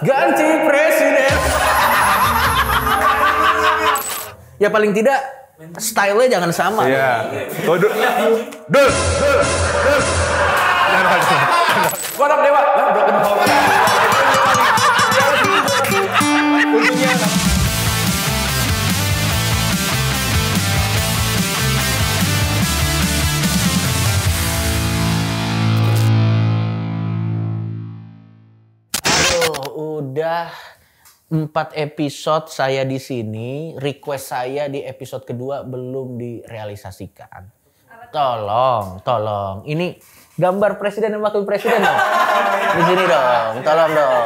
Ganti presiden. Ya paling tidak style-nya jangan sama. Iya. Dul. Kodok dewa. Udah 4 episode saya di sini, request saya di episode kedua belum direalisasikan. Tolong. Ini gambar presiden dan wakil presiden dong. Di sini dong, tolong dong.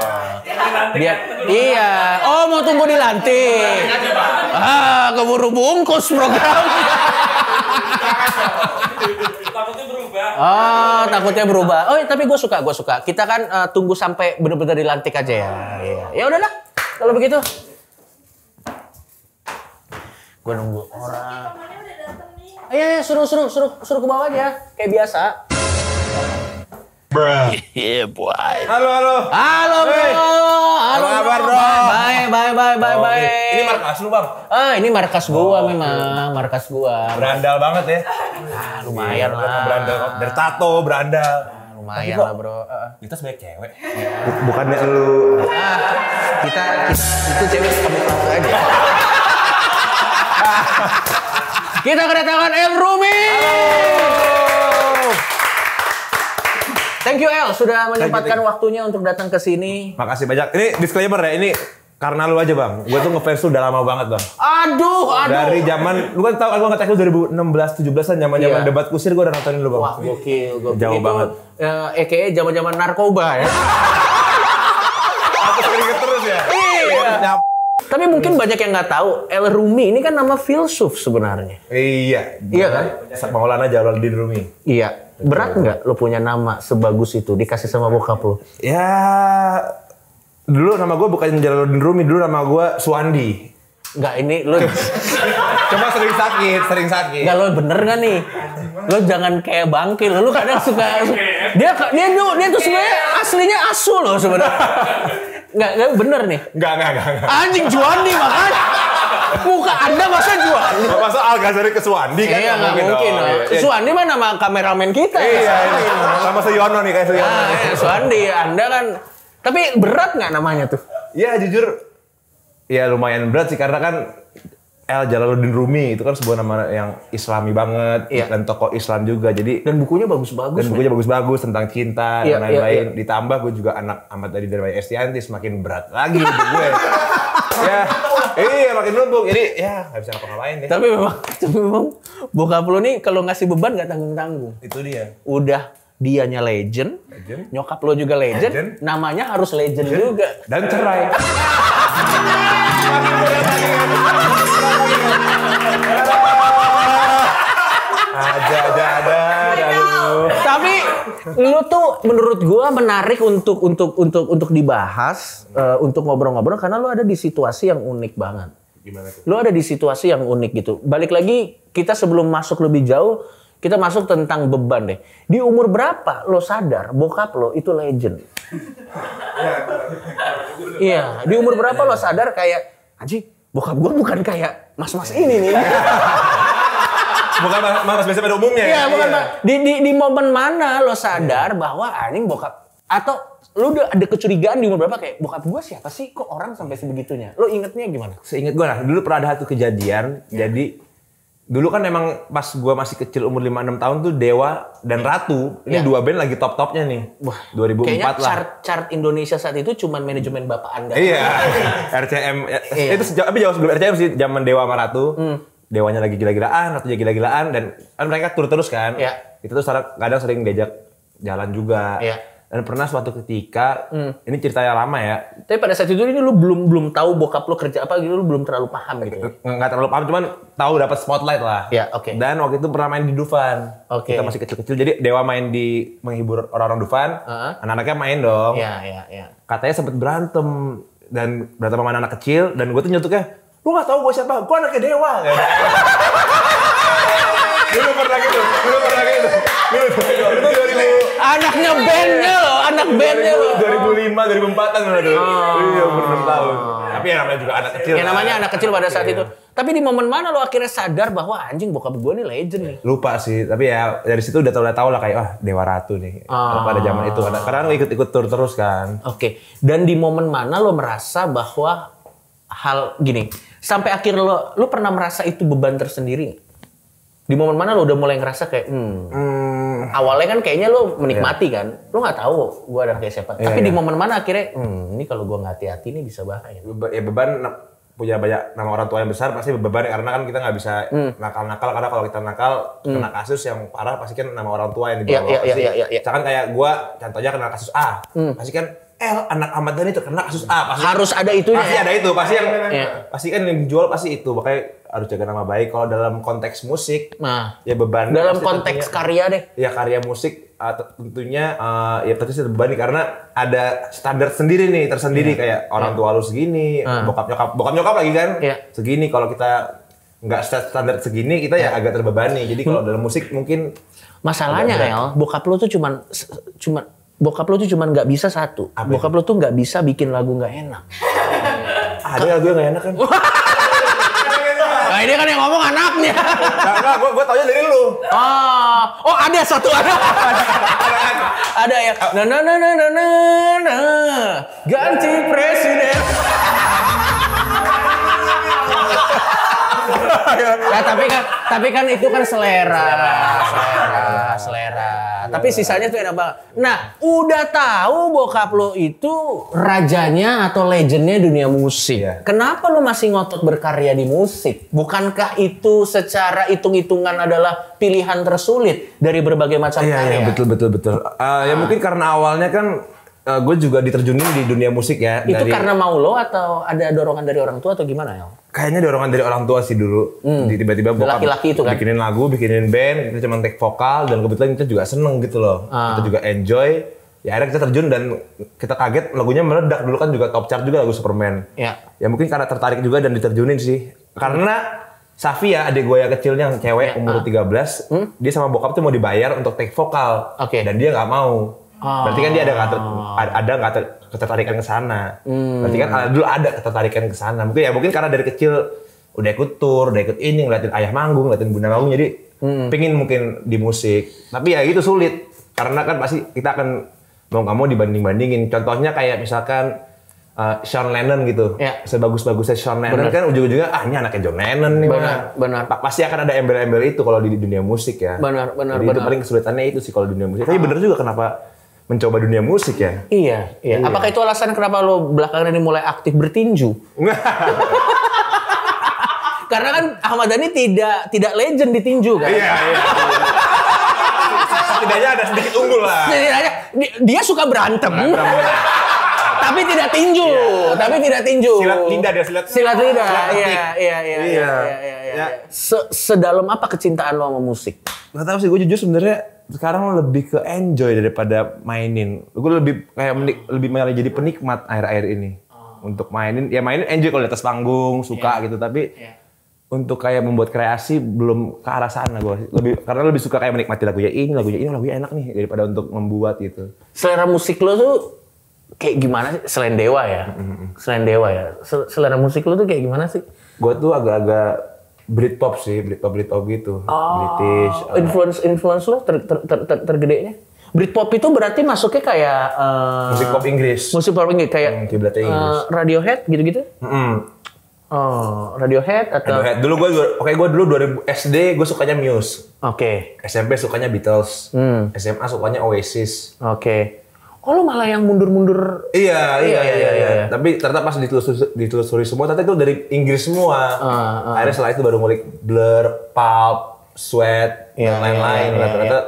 Biar iya. Oh, mau tunggu dilantik. Keburu bungkus programnya. Oh, takutnya berubah. Oh, tapi gue suka. Kita kan tunggu sampai benar-benar dilantik aja ya. Ya udahlah, kalau begitu. Gue nunggu orang. Iya, suruh ke bawah aja, kayak biasa. Bruh. Yeah, boy. Halo, bro. Halo, kabar, bro? Baik. Ini markas lu, Bang? Ini markas gua memang, markas gua. Berandal banget ya. Lumayan lah. Berandal, dari tato, berandal. Lumayan lah, bro. Kita sebagai cewek. Bukannya lu. Kita itu cewek kamuflase aja. Kita kedatangan El Rumi. Thank you El sudah menyempatkan waktunya untuk datang ke sini. Makasih banyak. Ini disclaimer ya, ini karena lu aja, Bang. Gue tuh ngefans lu udah lama banget, Bang. Aduh. Dari zaman, lu kan tau gue nge-tag lu 2016-17an, zaman-zaman debat kusir gue udah nontonin lu, Bang. Wah, gokil. Jauh banget. Kayaknya zaman-zaman narkoba ya. Aku keringet terus ya? Iya. Tapi mungkin banyak yang nggak tahu, El Rumi ini kan nama filsuf sebenarnya. Iya kan? Maulana Jalaluddin Rumi. Iya. Berat nggak lo punya nama sebagus itu dikasih sama bokap lo? Ya, dulu nama gue bukan Jalaluddin Rumi, dulu nama gue Suwandi. Nggak, ini lo... Cuma sering sakit. Nggak, lo bener nggak nih? Lo jangan kayak bangkil, lo kadang suka... Dia tuh sebenarnya aslinya asu loh sebenarnya. Nggak bener nih? Nggak. Anjing Juandi makanya. Muka Anda masa Juandi? Masa Al-Ghazali ke Suwandi kan? Iya, nggak mungkin. Suwandi mah nama kameramen kita. Iya. Sama Suyono nih, kayak Suyono. Suwandi, Anda kan... Tapi berat nggak namanya tuh? Ya jujur, ya lumayan berat sih karena kan El Jalaluddin Rumi itu kan sebuah nama yang Islami banget, dan tokoh Islam juga, jadi dan bukunya bagus-bagus tentang cinta dan lain-lain. Ditambah gue juga anak Ahmad Dhani dari Estianti, semakin berat lagi hidup gue. Makin numpuk, jadi nggak bisa ngapa-ngapain deh. Tapi memang bokap lo nih kalau ngasih beban nggak tanggung-tanggung. Itu dia. Udah dianya legend, nyokap lo juga legend, namanya harus legend juga. Dan cerai. ada. Tapi lu tuh menurut gua menarik untuk dibahas, untuk ngobrol-ngobrol karena lu ada di situasi yang unik banget. Gimana tuh? Lu ada di situasi yang unik gitu. Balik lagi kita sebelum masuk lebih jauh, kita masuk tentang beban deh. Di umur berapa lo sadar bokap lo itu legend? Iya, di umur berapa lo sadar kayak anjing, bokap gua bukan kayak mas-mas ini nih. Bukan mas biasa pada umumnya. Iya, bukan. Di momen mana lo sadar bahwa anjing bokap, atau lo udah ada kecurigaan di umur berapa kayak bokap gua siapa sih kok orang sampai sebegitunya? Lo ingetnya gimana? Seinget gua lah, dulu pernah ada satu kejadian. Jadi dulu kan emang pas gua masih kecil umur 5-6 tahun tuh Dewa dan Ratu, ini dua band lagi top-topnya nih. Wah, 2004 kayaknya lah. Chart Indonesia saat itu cuman manajemen Bapak Anda. Iya. RCM. Itu tapi jauh sebelum RCM sih, zaman Dewa sama Ratu. Dewanya lagi gila-gilaan, Ratunya gila-gilaan, dan kan mereka tur terus kan. Itu tuh kadang sering diajak jalan juga. Dan pernah suatu ketika, ini ceritanya lama ya. Tapi pada saat itu ini lu belum tahu bokap lu kerja apa gitu, lu belum terlalu paham gitu. Nggak terlalu paham, cuman tahu dapat spotlight lah. Dan waktu itu pernah main di Dufan. Kita masih kecil-kecil, jadi Dewa main di menghibur orang-orang Dufan, anak-anaknya main dong. Katanya sempet berantem sama anak kecil, dan gue tuh nyetuknya, lu nggak tahu gue siapa? Gue anaknya Dewa. Dulu pernah gitu. Itu 2004 Anaknya bandnya loh, anak bandnya loh. 2005, 2004-an aduh. Iya, umur 6 tahun. Tapi ya namanya juga anak kecil. Ya namanya anak kecil pada saat itu. Tapi di momen mana lo akhirnya sadar bahwa anjing bokap gue nih legend nih? Lupa sih, tapi ya dari situ udah tahu lah kayak Dewa Ratu nih. Pada zaman itu karena lo ikut tur terus kan. Oke. Dan di momen mana lo merasa bahwa hal gini, sampai akhir lo pernah merasa itu beban tersendiri? Di momen mana lo udah mulai ngerasa kayak awalnya kan kayaknya lo menikmati kan, lo nggak tahu gue ada kayak siapa. Tapi di momen mana akhirnya ini kalau gue nggak hati-hati ini bisa bahaya. Ya beban punya banyak nama orang tua yang besar pasti beban karena kan kita nggak bisa nakal-nakal, karena kalau kita nakal kena kasus yang parah pasti kan nama orang tua yang dibawa. Misalkan kayak gue contohnya kena kasus A, pasti kan anak Ahmad Dhani terkena kasus A, pasti harus ada itunya. Pasti ada itu, pasti yang pasti kan yang dijual pasti itu, makanya harus jaga nama baik. Kalau dalam konteks musik, ya beban. Dalam konteks tentunya, karya deh. Ya karya musik tentunya ya tentu sih terbebani karena ada standar sendiri nih tersendiri kayak orang tua lu segini, bokap nyokap lagi kan segini. Kalau kita nggak standar segini kita ya agak terbebani. Jadi kalau dalam musik mungkin masalahnya bokap lu tuh cuman nggak bisa satu. Bokap lu tuh nggak bisa bikin lagu nggak enak. Ada lagu yang nggak enak kan? Nah ini kan yang ngomong anaknya. Enggak, gue taunya dari lu. Oh ada satu ada. Ada ya. Ganti presiden. Ya tapi kan itu kan selera. Tapi sisanya tuh enak banget. Nah, udah tahu bokap lo itu rajanya atau legendnya dunia musik. Kenapa lo masih ngotot berkarya di musik? Bukankah itu secara hitung-hitungan adalah pilihan tersulit dari berbagai macam karya? Iya, betul. Ya mungkin karena awalnya kan gue juga diterjunin di dunia musik ya. Itu karena mau lo atau ada dorongan dari orang tua atau gimana ya? Kayaknya dorongan dari orang tua sih dulu. Tiba-tiba bokap laki-laki itu kan bikinin lagu, bikinin band, kita cuma take vokal dan kebetulan kita juga seneng gitu loh. Kita juga enjoy. Ya akhirnya kita terjun dan kita kaget lagunya meledak. Dulu kan juga top chart juga lagu Superman. Ya mungkin karena tertarik juga dan diterjunin sih. Karena Safia, adik gue yang kecilnya yang cewek umur 13, dia sama bokap tuh mau dibayar untuk take vokal. Dan dia nggak mau. Berarti kan dia ada nggak ketertarikan ke sana. Berarti kan dulu ada ketertarikan ke sana. Mungkin karena dari kecil udah ikut tour, udah ikut ini, ngeliatin ayah manggung, ngeliatin bunda manggung, jadi pingin mungkin di musik. Tapi ya itu sulit karena kan pasti kita akan mau nggak mau dibanding-bandingin. Contohnya kayak misalkan Sean Lennon gitu. Sebagus-bagusnya Sean Lennon kan ujung-ujungnya ini anaknya John Lennon nih. Benar. Pasti akan ada embel-embel itu kalau di dunia musik ya. Benar. Jadi itu paling kesulitannya itu sih kalau di dunia musik. Tapi benar juga kenapa mencoba dunia musik ya? Iya. Apakah itu alasan kenapa lo belakangan ini mulai aktif bertinju? Karena kan Ahmad Dhani tidak legend di tinju kan? Iya. Setidaknya ada sedikit unggul lah. Setidaknya dia suka berantem. Tapi tidak tinju. Silat lidah dia, silat lidah. Iya. Sedalam apa kecintaan lo sama musik? Nggak tahu sih, gue jujur sebenarnya sekarang lebih ke enjoy daripada mainin. Gue lebih kayak lebih malah jadi penikmat akhir-akhir ini. Untuk mainin enjoy kalau di atas panggung, suka gitu. Tapi untuk kayak membuat kreasi belum ke arah sana gue. Karena lebih suka kayak menikmati lagunya enak nih daripada untuk membuat gitu. Selera musik lo tuh kayak gimana sih? Selain Dewa ya? Selera musik lo tuh kayak gimana sih? Gue tuh agak-agak Britpop sih, Britpop gitu. British. Influence lo tergedenya? Britpop itu berarti masuknya kayak musik pop Inggris. Musik pop Inggris kayak Radiohead gitu-gitu? Radiohead atau? Radiohead. Dulu gue dulu 2000 SD gue sukanya Muse. SMP sukanya Beatles. SMA sukanya Oasis. Oh lo malah yang mundur-mundur. Iya. Tapi ternyata pas ditelusuri semua, ternyata itu dari Inggris semua. Akhirnya setelah itu baru ngulik Blur, Pulp, Sweat, dan lain-lain. Ternyata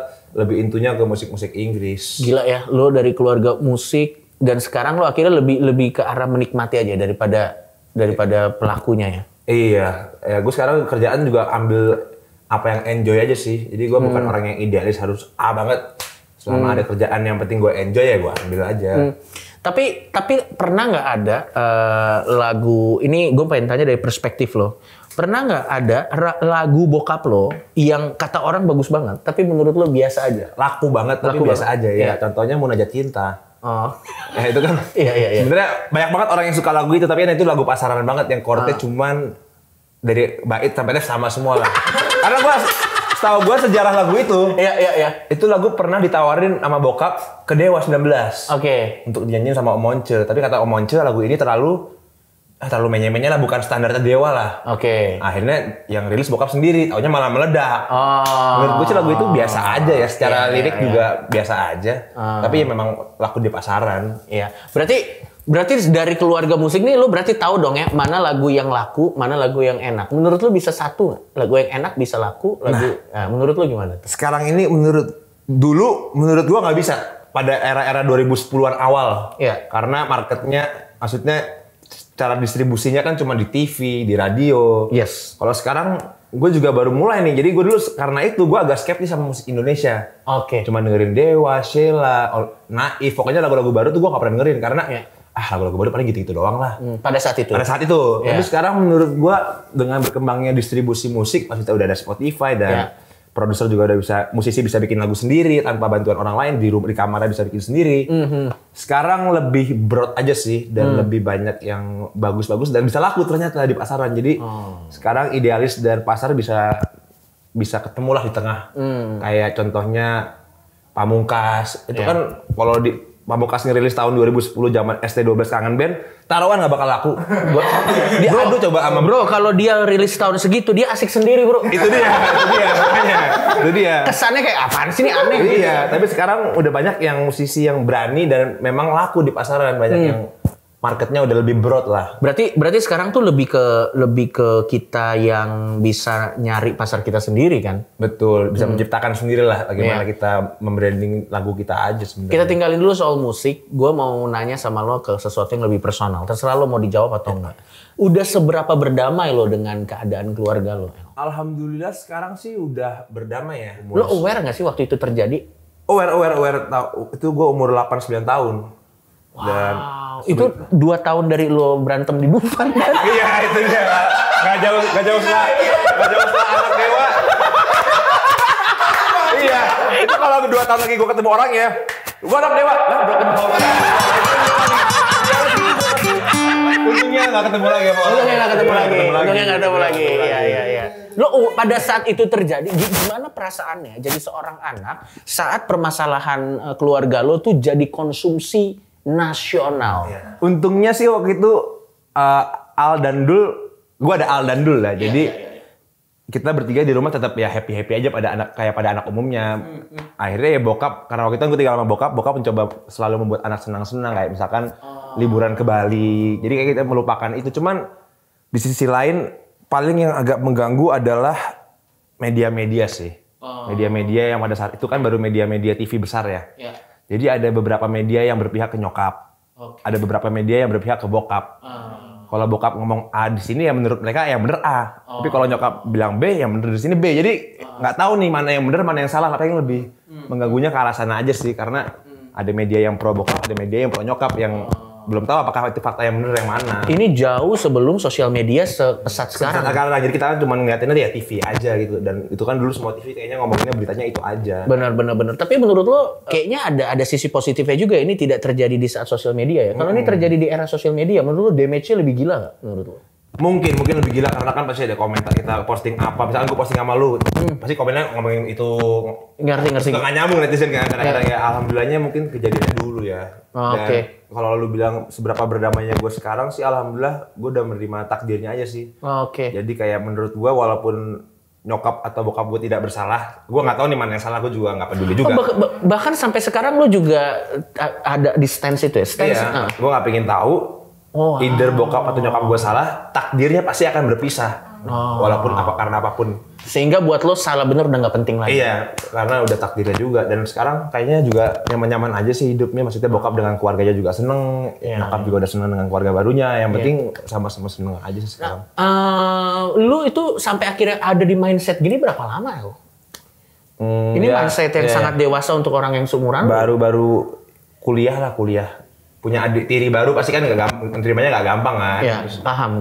lebih intunya ke musik-musik Inggris. Gila ya, lo dari keluarga musik dan sekarang lo akhirnya lebih ke arah menikmati aja daripada pelakunya ya. Iya, gue sekarang kerjaan juga ambil apa yang enjoy aja sih. Jadi gue bukan orang yang idealis harus banget. Selama ada kerjaan yang penting gue enjoy ya gue ambil aja. Tapi pernah nggak ada lagu ini gue pengen tanya dari perspektif lo. Pernah nggak ada lagu bokap lo yang kata orang bagus banget, tapi menurut lo biasa aja? Laku banget, tapi biasa aja ya. Contohnya Munajat Cinta. Oh. Ya itu kan. Iya. Sebenarnya banyak banget orang yang suka lagu itu, tapi itu lagu pasaran banget yang chordnya cuman dari bait sampai ref sama semua lah. Karena setahu gue sejarah lagu itu. Iya. Itu lagu pernah ditawarin sama bokap ke Dewa 19. Oke. Untuk dinyanyiin sama Om Once. Tapi kata Om Once lagu ini terlalu menye-menye lah, bukan standarnya Dewa lah. Oke. Akhirnya yang rilis bokap sendiri, taunya malah meledak. Menurut gue sih lagu itu biasa aja ya, secara lirik juga biasa aja. Tapi memang laku di pasaran. Iya. Berarti dari keluarga musik nih, lo berarti tahu dong ya, mana lagu yang laku, mana lagu yang enak. Menurut lo bisa satu nggak? Lagu yang enak bisa laku, menurut lo gimana? Sekarang ini menurut gua nggak bisa. Pada era-era 2010-an awal. Iya. Karena marketnya, maksudnya cara distribusinya kan cuma di TV, di radio. Yes. Kalau sekarang gue juga baru mulai nih. Jadi gue dulu karena itu gue agak skeptis sama musik Indonesia. Oke. Cuma dengerin Dewa, Sheila, Naif. Pokoknya lagu-lagu baru tuh gue gak pernah dengerin. Karena lagu-lagu baru paling gitu-gitu doang lah. Pada saat itu? Pada saat itu. Tapi sekarang menurut gue dengan berkembangnya distribusi musik, maksudnya udah ada Spotify dan produser juga udah bisa, musisi bisa bikin lagu sendiri tanpa bantuan orang lain, di kamarnya bisa bikin sendiri. Sekarang lebih broad aja sih dan lebih banyak yang bagus-bagus dan bisa laku ternyata di pasaran. Jadi sekarang idealis dan pasar bisa ketemu lah di tengah. Kayak contohnya Pamungkas itu kan kalau di Pamungkas ngerilis tahun 2010 zaman ST12 Kangen Band, taruhan nggak bakal laku. Diadu coba sama bro, kalau dia rilis tahun segitu dia asik sendiri bro. Itu dia makanya. Itu dia. Kesannya kayak apaan sih ini aneh. Iya, tapi sekarang udah banyak yang musisi yang berani dan memang laku di pasaran, banyak yang marketnya udah lebih broad lah. Berarti sekarang tuh lebih ke kita yang bisa nyari pasar kita sendiri kan? Betul, bisa menciptakan sendiri lah bagaimana kita membranding lagu kita aja sebenarnya. Kita tinggalin dulu soal musik, gue mau nanya sama lo ke sesuatu yang lebih personal. Terserah lo mau dijawab atau enggak. Udah seberapa berdamai lo dengan keadaan keluarga lo? Alhamdulillah sekarang sih udah berdamai ya. Lo aware nggak sih waktu itu terjadi? Aware. Itu gue umur 8-9 tahun. Wow, dan itu 2 tahun dari lo berantem di Dufan kan? Iya, itu dia. Gak jauh setelah anak Dewa. Iya, itu kalau 2 tahun lagi gue ketemu orang ya, gue anak Dewa. Lah, udah ketemu orang. Untungnya gak ketemu lagi. Untungnya gak ketemu lagi. Iya. Lo pada saat itu terjadi, gimana perasaannya jadi seorang anak saat permasalahan keluarga lo tuh jadi konsumsi nasional? Untungnya sih waktu itu Al dan Dul, gue ada Al dan Dul lah. Jadi kita bertiga di rumah tetap ya happy aja pada anak umumnya. Akhirnya ya bokap, karena waktu itu gue tinggal sama bokap mencoba selalu membuat anak senang-senang kayak misalkan liburan ke Bali. Jadi kayak kita melupakan itu. Cuman di sisi lain paling yang agak mengganggu adalah media-media sih. Media-media yang pada saat itu kan baru media-media TV besar ya. Jadi ada beberapa media yang berpihak ke nyokap, ada beberapa media yang berpihak ke bokap. Kalau bokap ngomong A di sini ya menurut mereka yang bener A, tapi kalau nyokap bilang B yang bener di sini B. Jadi nggak tahu nih mana yang bener mana yang salah. Tapi yang lebih mengganggunya ke arah sana aja sih, karena ada media yang pro bokap, ada media yang pro nyokap yang belum tahu apakah itu fakta yang bener yang mana. Ini jauh sebelum sosial media sepesat sekarang. Jadi kita kan cuma ngeliatinnya ya TV aja gitu, dan itu kan dulu semua TV kayaknya ngomonginnya beritanya itu aja. Benar. Tapi menurut lo kayaknya ada sisi positifnya juga, ini tidak terjadi di saat sosial media ya. Kalau ini terjadi di era sosial media, menurut lo damage-nya lebih gila nggak menurut lo? Mungkin lebih gila karena kan pasti ada komentar kita posting apa, misalkan gue posting sama lu, pasti komennya ngomongin itu ngerti. Nggak nyambung netizen kan, kadang-kadang ya alhamdulillahnya mungkin kejadiannya dulu ya. Oke. Kalau lu bilang seberapa berdamainya gue sekarang sih, alhamdulillah gue udah menerima takdirnya aja sih. Oke. Jadi kayak menurut gue walaupun nyokap atau bokap gue tidak bersalah, gue nggak tahu nih mana yang salah, gue juga nggak peduli juga. Bahkan sampai sekarang lu juga ada di stance itu ya? Iya, gue nggak pengen tahu. Either bokap atau nyokap gue salah, takdirnya pasti akan berpisah. Walaupun karena apapun. Sehingga buat lo salah bener udah nggak penting lagi. Iya, karena udah takdirnya juga. Dan sekarang kayaknya juga nyaman-nyaman aja sih hidupnya. Maksudnya bokap dengan keluarganya juga seneng, nyokap juga udah seneng dengan keluarga barunya. Yang penting sama-sama seneng aja sih sekarang. Lu itu sampai akhirnya ada di mindset gini berapa lama ya? Ini mindset yang sangat dewasa untuk orang yang seumuran. Baru-baru kuliah. punya adik tiri baru pasti kan menerimanya nggak gampang kan. Iya, paham.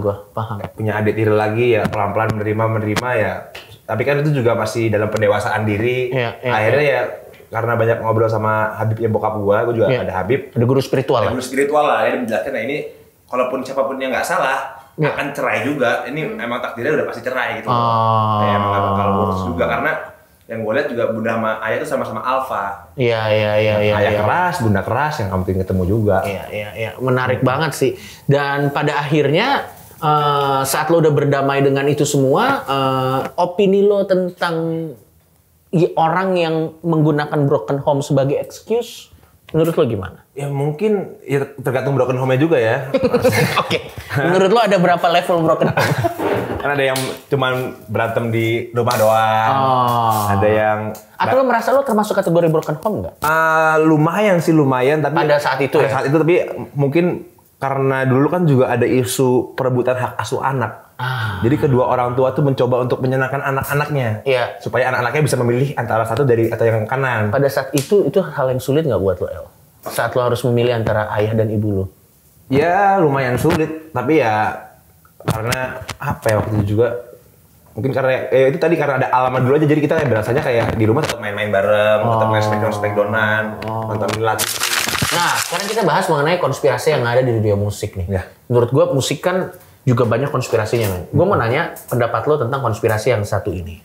Punya adik tiri lagi ya pelan-pelan menerima ya. Tapi kan itu juga masih dalam pendewasaan diri. Akhirnya ya karena banyak ngobrol sama Habib yang bokap gue juga ada Habib. Ada guru spiritual. Guru spiritual lah, dia menjelaskan nah ini kalaupun siapapun yang nggak salah akan cerai juga. Ini emang takdirnya udah pasti cerai gitu. Emang gak bakal lurus juga karena yang gue lihat juga bunda sama ayah itu sama-sama alfa. Iya. Ayah keras, bunda keras yang mungkin ketemu juga. Iya. Menarik banget sih. Dan pada akhirnya saat lo udah berdamai dengan itu semua, opini lo tentang orang yang menggunakan broken home sebagai excuse, menurut lo gimana? Ya mungkin ya tergantung broken home-nya juga ya. Oke. Menurut lo ada berapa level broken home? Kan ada yang cuman berantem di rumah doang. Ada yang... Atau lo merasa lo termasuk kategori broken home nggak? Lumayan sih, tapi... Pada saat itu saat itu, tapi mungkin karena dulu kan juga ada isu perebutan hak asuh anak. Jadi kedua orang tua tuh mencoba untuk menyenangkan anak-anaknya. Iya. Supaya anak-anaknya bisa memilih antara satu atau yang kanan. Pada saat itu hal yang sulit nggak buat lo, El? Saat lo harus memilih antara ayah dan ibu lo? Ya lumayan sulit, tapi ya karena apa ya waktu itu juga mungkin karena itu tadi karena ada alamat dulu aja, jadi kita berasanya kayak di rumah tetap main-main bareng, tetap main smackdown-smackdownan, nonton lagi. Nah, sekarang kita bahas mengenai konspirasi yang ada di dunia musik nih. Ya. Menurut gue musik kan juga banyak konspirasinya, men. Gue mau nanya pendapat lo tentang konspirasi yang satu ini.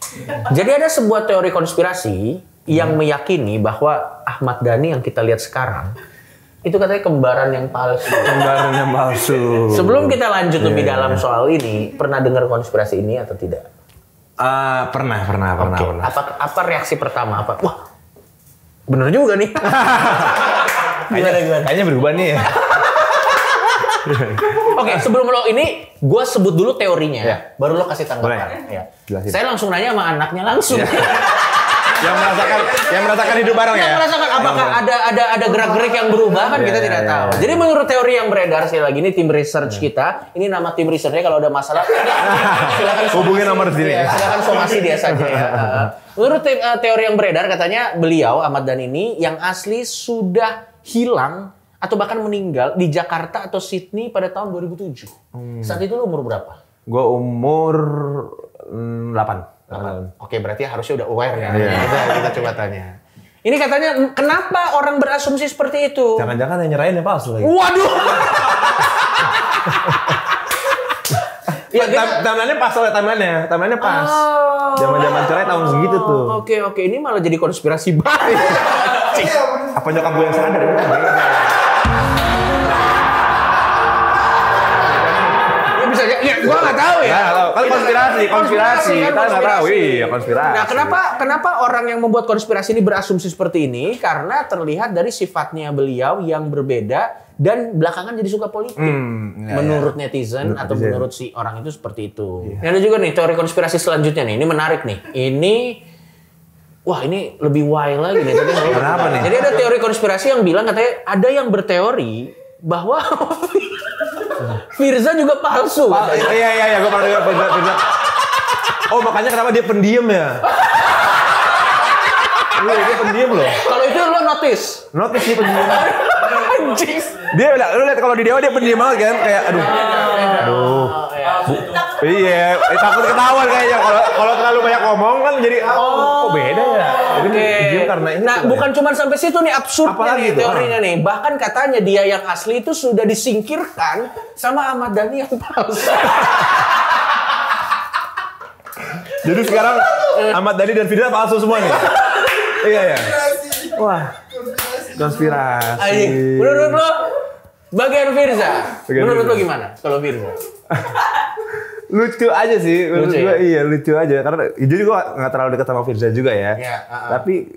Jadi ada sebuah teori konspirasi yang meyakini bahwa Ahmad Dhani yang kita lihat sekarang itu katanya kembaran yang palsu. Kembaran yang palsu. Sebelum kita lanjut lebih dalam soal ini, pernah dengar konspirasi ini atau tidak? Pernah. Apa reaksi pertama? Wah, bener juga nih. Kayaknya berubah nih ya. Oke, sebelum lo ini, gue sebut dulu teorinya. Baru lo kasih tanggapan. Ya. Saya langsung nanya sama anaknya langsung. yang merasakan hidup bareng ya. Yang merasakan apakah ada gerak-gerik yang berubah kan kita tidak tahu. Jadi menurut teori yang beredar sekali lagi ini tim research kita, ini nama tim researchnya kalau ada masalah silakan hubungin nomor sini. Silakan somasi dia saja ya. Menurut teori yang beredar katanya beliau Ahmad Dhani ini yang asli sudah hilang atau bahkan meninggal di Jakarta atau Sydney pada tahun 2007. Saat itu lo umur berapa? Gue umur 8. Oke, berarti harusnya udah aware ya. Kita coba tanya. Ini katanya kenapa orang berasumsi seperti itu? Jangan-jangan yang nyerahin yang palsu lagi. Waduh. Timeline-nya pas soalnya timeline-nya pas. Zaman-zaman cerai tahun segitu tuh. Oke, ini malah jadi konspirasi baru. Apa nyokap gue yang sadar? Ya, gua nggak tahu ya. Kan konspirasi. Kita nggak tahu. Iya, konspirasi. Nah, kenapa orang yang membuat konspirasi ini berasumsi seperti ini? Karena terlihat dari sifatnya beliau yang berbeda dan belakangan jadi suka politik. Menurut netizen atau menurut si orang itu seperti itu. Ada juga nih teori konspirasi selanjutnya nih. Ini menarik nih. Wah, ini lebih wild lagi nih. Kenapa nih? Jadi ada teori konspirasi yang bilang katanya ada yang berteori bahwa Firza juga palsu. Iya, gue pernah dengar Firza. Oh, makanya kenapa dia pendiam ya? Dia pendiam loh. Kalau itu lo notice dia pendiam. Anjing. Dia lu lihat kalau di Dewa dia pendiam banget kan, kayak aduh. Iya, takut ketahuan kayaknya kalau terlalu banyak ngomong kan jadi kok beda ya. Karena ini. Nah, bukan cuma sampai situ nih absurdnya nih teorinya nih. Bahkan katanya dia yang asli itu sudah disingkirkan sama Ahmad Dhani yang palsu. Jadi sekarang Ahmad Dhani dan Firza palsu semua nih. Iya. Wah. Konspirasi. Menurut lo bagian Firza? Menurut lo gimana kalau Firza? Lucu aja sih, menurut gue iya lucu aja. Karena jujur gue gak terlalu dekat sama Firza juga ya. Tapi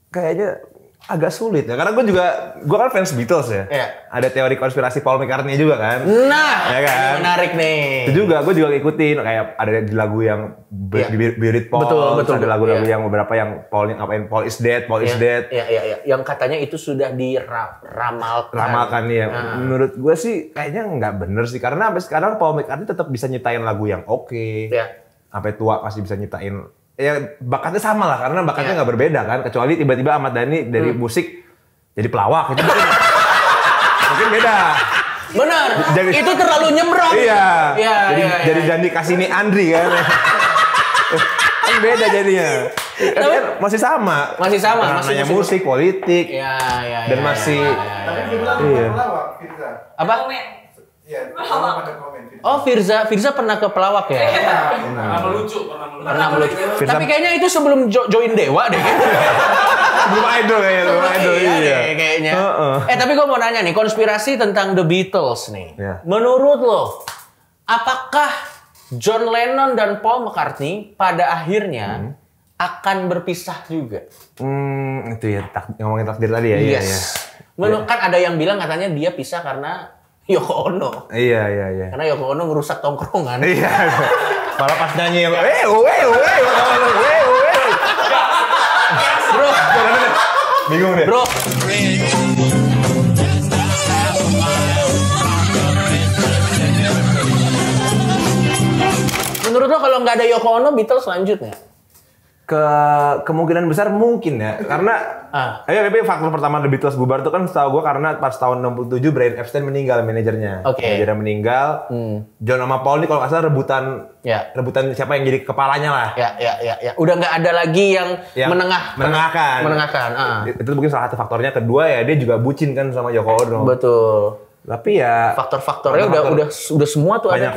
kayaknya agak sulit ya. Karena gue kan fans Beatles ya. Ada teori konspirasi Paul McCartney juga kan. Nah, ya kan? Menarik nih. Itu juga, gue juga ngikutin. Kayak ada di lagu yang Beat Paul. Betul. Ada lagu-lagu yang beberapa yang Paul is dead. Iya. Yang katanya itu sudah diramalkan ya. Menurut gue sih kayaknya nggak bener sih. Karena sampai sekarang Paul McCartney tetap bisa nyiptain lagu yang oke. Sampai tua pasti bisa nyiptain. Ya bakatnya sama lah, karena bakatnya nggak berbeda kan. Kecuali tiba-tiba Ahmad Dhani dari musik jadi pelawak. Itu Mungkin beda. Benar. Itu terlalu nyebrang. Iya. Jadi Dandi Kasini Andri kan. Kan beda jadinya. Tapi kan masih sama. Masih sama. Masih musik, politik. Iya. Dan masih. Tapi Firza pelawak, Firza. Apa? Iya. Oh, Firza pernah ke pelawak ya? Pernah melucu. Tapi kayaknya itu sebelum join Dewa deh. Sebelum idol kayaknya. Kayaknya. Tapi gue mau nanya nih, konspirasi tentang The Beatles nih. Menurut lo, apakah John Lennon dan Paul McCartney pada akhirnya akan berpisah juga? Itu ya, ngomongin takdir tadi ya. Yes. Kan ada yang bilang katanya dia pisah karena Yoko Ono. Iya. Karena Yoko Ono ngerusak tongkrongan. Iya. Malah pas nyanyi yang Bro, bingung deh. Bro. Menurut lo kalau nggak ada Yoko Ono, Beatles lanjut nggak? Kemungkinan besar mungkin ya, karena tapi faktor pertama The Beatles bubar itu kan setahu gue karena pas tahun 67 Brian Epstein meninggal, manajernya. Manajernya meninggal. John sama Paul ini kalau nggak salah rebutan siapa yang jadi kepalanya lah. Ya. Udah nggak ada lagi yang menengahkan. Itu mungkin salah satu faktornya. Kedua ya dia juga bucin kan sama Yoko Ono. Betul. Tapi ya faktor-faktornya udah semua tuh banyak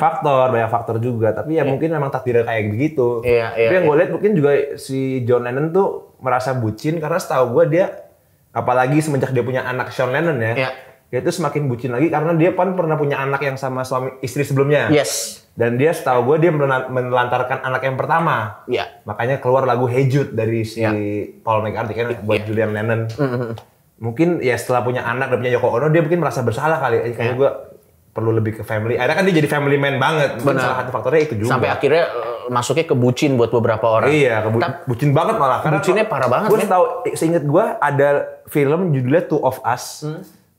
faktor juga. Tapi ya mungkin memang takdirnya kayak begitu. Tapi yang gue lihat mungkin juga si John Lennon tuh merasa bucin karena setahu gue dia apalagi semenjak dia punya anak Sean Lennon ya. Dia tuh semakin bucin lagi karena dia kan pernah punya anak yang sama suami istri sebelumnya. Yes. Dan dia setahu gue dia menelantarkan anak yang pertama. Makanya keluar lagu Hey Jude dari si Paul McCartney kan buat Julian Lennon. Mungkin ya setelah punya anak dan punya Yoko Ono dia mungkin merasa bersalah kali. Kayaknya gue perlu lebih ke family. Akhirnya kan dia jadi family man banget. Mungkin salah satu faktornya itu juga. Sampai akhirnya masuknya ke bucin buat beberapa orang. Iya, bucin banget malah. Karena bucinnya parah banget. Gue tahu, seinget gue ada film judulnya Two of Us.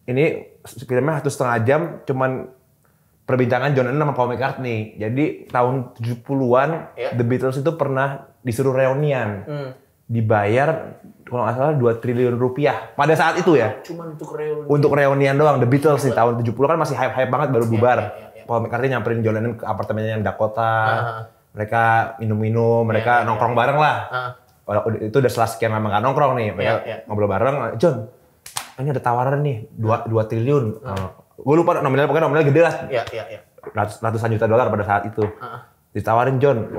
Ini filmnya 1,5 jam, cuman perbincangan John Lennon sama Paul McCartney. Jadi tahun 70-an The Beatles itu pernah disuruh reunian. Dibayar kalau nggak salah 2 triliun rupiah pada saat itu ya. Cuma untuk reunian. Untuk reunian doang. The Beatles di tahun 70 kan masih hype-hype banget baru bubar. Paul McCartney nyamperin John Lennon ke apartemennya yang Dakota. Mereka minum-minum, mereka nongkrong bareng lah. Itu udah setelah sekian lama nggak nongkrong nih. Mereka ngobrol bareng. John, ini ada tawaran nih 2 triliun. Gue lupa nominalnya, pokoknya nominalnya gede lah. Ratusan juta dolar pada saat itu. Ditawarin John.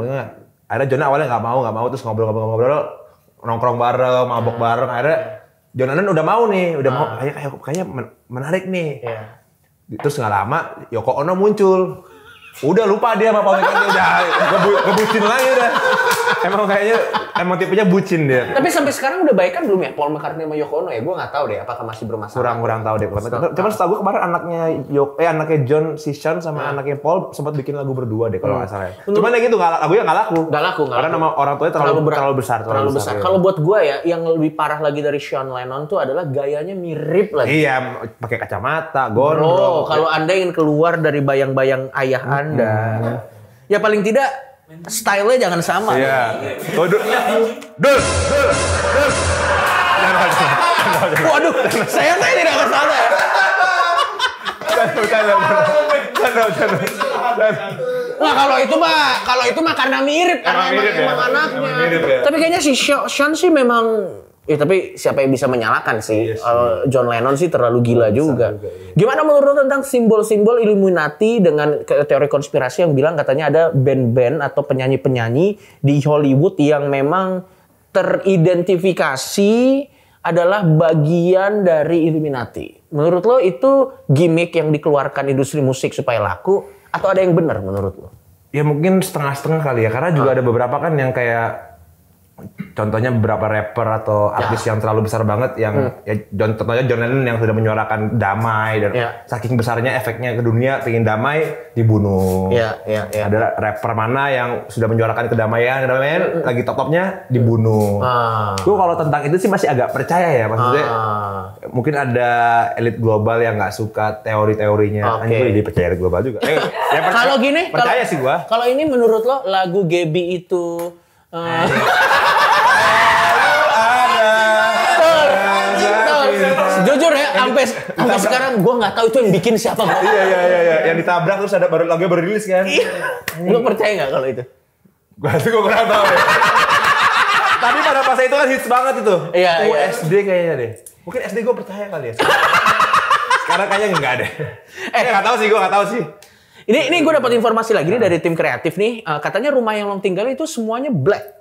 Akhirnya John awalnya nggak mau terus ngobrol nongkrong bareng, mabok bareng. Akhirnya John Lennon udah mau nih, kayaknya menarik nih. Terus nggak lama Yoko Ono muncul. Udah lupa dia sama Paul McCartney, udah ngebucin lagi udah. Emang tipenya bucin dia. Tapi sampai sekarang udah baikan belum ya Paul McCartney sama Yoko Ono ya? Gue nggak tahu deh apakah masih bermasalah. Kurang tahu deh. Cuman setahu gue kemarin anaknya John si Sean sama anaknya Paul sempat bikin lagu berdua deh kalau nggak salah. Cuman ya gitu lagunya nggak laku. Karena nama orang tuanya terlalu besar. Kalau buat gue ya yang lebih parah lagi dari Sean Lennon tuh adalah gayanya mirip lagi. Iya, pakai kacamata, gondrong. Kalau Anda ingin keluar dari bayang-bayang ayah Anda, ya paling tidak style-nya jangan sama. Iya. Waduh, saya tidak ke sana ya. Nah, kalau itu mah karena mirip karena emang anaknya. Tapi kayaknya si Sean sih memang tapi siapa yang bisa menyalahkan sih? John Lennon sih terlalu gila juga. Gimana menurut lo tentang simbol-simbol Illuminati dengan teori konspirasi yang bilang katanya ada band-band atau penyanyi-penyanyi di Hollywood yang memang teridentifikasi adalah bagian dari Illuminati. Menurut lo itu gimmick yang dikeluarkan industri musik supaya laku atau ada yang benar menurut lo? Ya mungkin setengah-setengah kali ya, karena juga ada beberapa kan yang kayak contohnya beberapa rapper atau artis yang terlalu besar banget yang contohnya John Lennon yang sudah menyuarakan damai dan saking besarnya efeknya ke dunia pengen damai dibunuh. Ada rapper mana yang sudah menyuarakan kedamaian lagi top-topnya dibunuh. Gue kalau tentang itu sih masih agak percaya ya, maksudnya mungkin ada elit global yang nggak suka teori-teorinya. Gue jadi percaya elit global juga. Kalau gini, percaya sih gue. Kalau ini menurut lo lagu Gaby itu jujur ya, sampai sekarang gue nggak tahu itu yang bikin siapa. Iya. Yang ditabrak terus ada baru rilis kan. Lu percaya nggak kalau itu? Gue kurang tahu ya. Tapi pada masa itu kan hits banget itu. Iya. SD kayaknya deh. Mungkin SD gue percaya kali ya. Sekarang kayaknya enggak deh. Nggak tahu sih. Ini gue dapat informasi lagi nih dari tim kreatif nih. Katanya rumah yang lo tinggal itu semuanya black.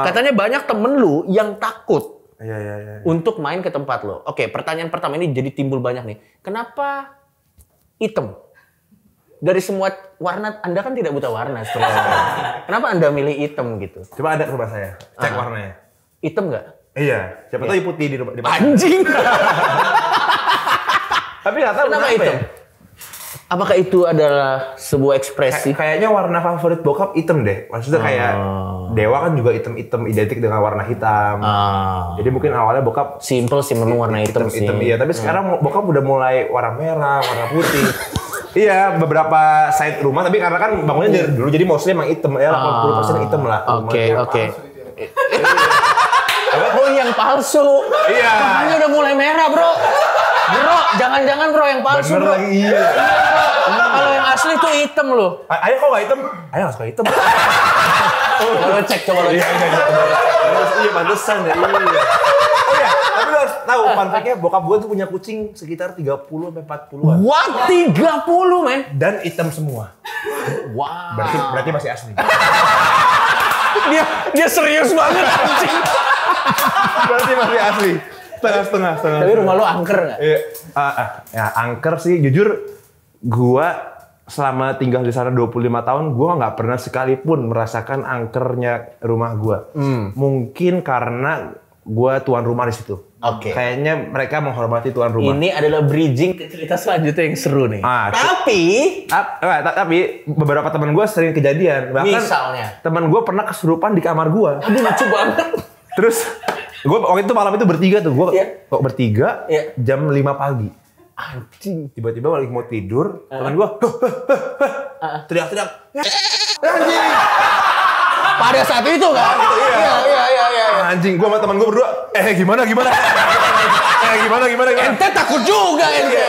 Katanya banyak temen lu yang takut untuk main ke tempat lo. Oke, pertanyaan pertama ini jadi timbul banyak nih. Kenapa hitam? Dari semua warna, Anda kan tidak buta warna. Kenapa Anda milih hitam gitu? Coba ada ke rumah saya, cek warnanya. Hitam nggak? Iya, siapa tahu putih di rumah. Anjing! Tapi nggak tahu kenapa hitam. Ya? Apakah itu adalah sebuah ekspresi? Kayaknya warna favorit bokap hitam deh. Maksudnya kayak Dewa kan juga hitam-hitam identik dengan warna hitam. Jadi mungkin awalnya bokap simple sih memang warna hitam sih. Iya, tapi sekarang bokap udah mulai warna merah, warna putih. Iya, beberapa side rumah, tapi karena kan bangunnya dari dulu jadi mostly emang hitam ya, 80% hitam lah. Oke. Oh, yang palsu. Iya. Makanya udah mulai merah, Bro. Bro, jangan-jangan Bro yang palsu, Bro. Lagi, iya. Kalau yang asli tuh hitam loh. Ayah kok nggak hitam? Ayah nggak suka hitam. Coba cek. Iya, pantesan ya. Iya. Oh iya, tapi lu harus tahu fun fact-nya bokap gue tuh punya kucing sekitar 30-40-an. What? 30, men? Dan hitam semua. Wow. Berarti masih asli. Dia serius banget anjing. Berarti masih asli. Setengah. Tapi rumah lu angker nggak? Ya angker sih, jujur gua selama tinggal di sana 25 tahun, gua nggak pernah sekalipun merasakan angkernya rumah gua. Mungkin karena gua tuan rumah di situ. Oke. Kayaknya mereka menghormati tuan rumah. Ini adalah bridging ke cerita selanjutnya yang seru nih. Tapi beberapa teman gua sering kejadian. Bahkan misalnya teman gua pernah kesurupan di kamar gua. Aduh, lucu banget. Terus gua waktu itu malam itu bertiga tuh. Gua kok bertiga jam 5 pagi. Anjing. Tiba-tiba lagi mau tidur, teman gua teriak-teriak. Anjing. Pada saat itu kan? Iya. Anjing, gua sama teman gua berdua, gimana? Gimana? Ente takut juga ente.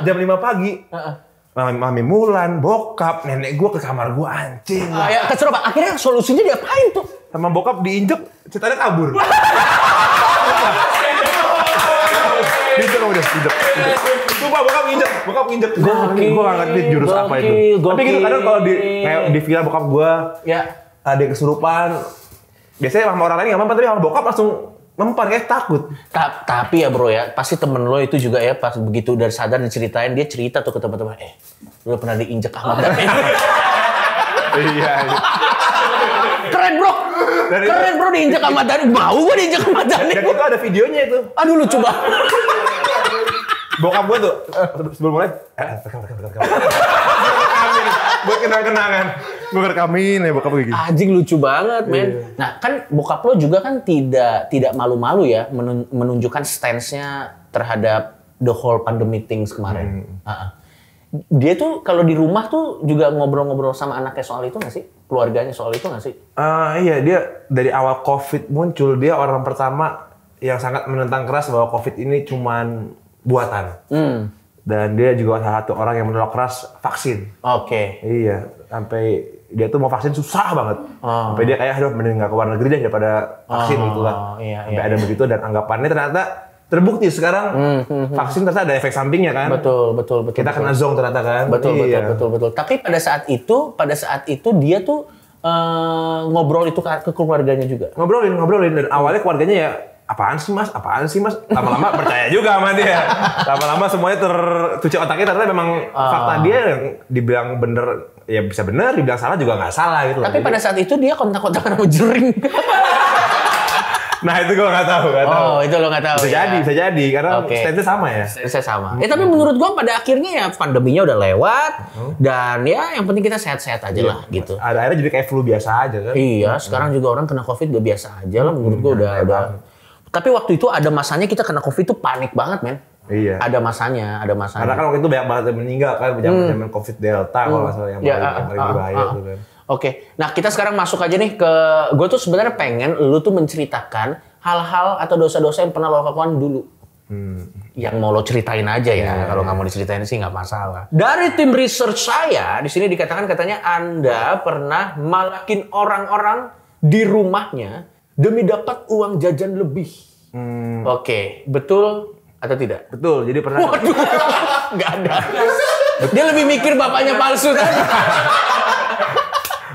Jam 5 pagi. Mami Mulan, bokap, nenek gua ke kamar gua, anjing. Ya, kesurupan. Akhirnya solusinya diapain tuh? Sama bokap diinjek, ceritanya kabur. Diinjek. Sumpah bokap nginjek. Gua nggak ngerti jurus apa itu. Tapi gitu kadang kalau di villa bokap gua, ada yang kesurupan. Biasanya sama orang lain nggak mempan, tapi sama bokap langsung mempan, kayak takut. Tapi ya bro ya, pasti temen lo itu juga ya pas begitu udah sadar diceritain, dia cerita tuh ke teman-teman, lo pernah diinjek Ahmad Dhani. Iya. Keren bro diinjek Ahmad Dhani. Mau gue diinjek Ahmad Dhani. Dan itu ada videonya itu. Aduh lucu banget. Bokap gue tuh sebelum mulai buat kenang-kenangan. Gue rekamin ya bokap gue gitu. Anjing lucu banget, men. Nah, kan bokap lo juga kan tidak malu-malu ya menunjukkan stance-nya terhadap the whole pandemic things kemarin. Dia tuh kalau di rumah tuh juga ngobrol-ngobrol sama anaknya soal itu nggak sih? Keluarganya soal itu nggak sih? Iya, dia dari awal COVID muncul, dia orang pertama yang sangat menentang keras bahwa COVID ini cuman buatan. Dan dia juga salah satu orang yang menolak keras vaksin. Oke. Iya, sampai dia tuh mau vaksin susah banget. Sampai dia kayak, aduh mending nggak ke luar negeri deh daripada vaksin gitu lah. Sampai ada begitu dan anggapannya ternyata terbukti sekarang vaksin ternyata ada efek sampingnya kan. Betul. Kita kena zong ternyata kan. Betul. Tapi pada saat itu dia tuh ngobrol itu ke keluarganya juga. Ngobrolin dan awalnya keluarganya ya apaan sih mas? Lama-lama percaya juga sama dia. Lama-lama semuanya tercuci otaknya ternyata memang fakta dia yang dibilang bener, ya bisa bener, dibilang salah juga nggak salah gitu. Tapi pada saat itu dia kontak-kontakan sama Jering. Nah itu gue nggak tahu. Itu lo nggak tahu. Bisa jadi karena stance-nya sama ya. Stance-nya sama. Tapi menurut gue pada akhirnya ya pandeminya udah lewat dan ya yang penting kita sehat-sehat aja lah gitu. Akhirnya jadi kayak flu biasa aja kan. Iya, sekarang juga orang kena COVID udah biasa aja lah menurut gue udah. Tapi waktu itu ada masanya kita kena COVID tuh panik banget, men. Iya. Ada masanya. Karena kan waktu itu banyak banget yang meninggal kan, zaman COVID Delta kalau nggak salah yang paling berbahaya itu kan. Oke. Nah, kita sekarang masuk aja nih ke gue tuh sebenarnya pengen lu tuh menceritakan hal-hal atau dosa-dosa yang pernah lo lakukan dulu. Yang mau lo ceritain aja ya. Kalau nggak mau diceritain sih nggak masalah. Dari tim research saya, di sini dikatakan katanya Anda pernah malakin orang-orang di rumahnya demi dapat uang jajan lebih. Oke, betul atau tidak? Betul, jadi pernah. Waduh, nggak ada. Dia lebih mikir bapaknya palsu tadi.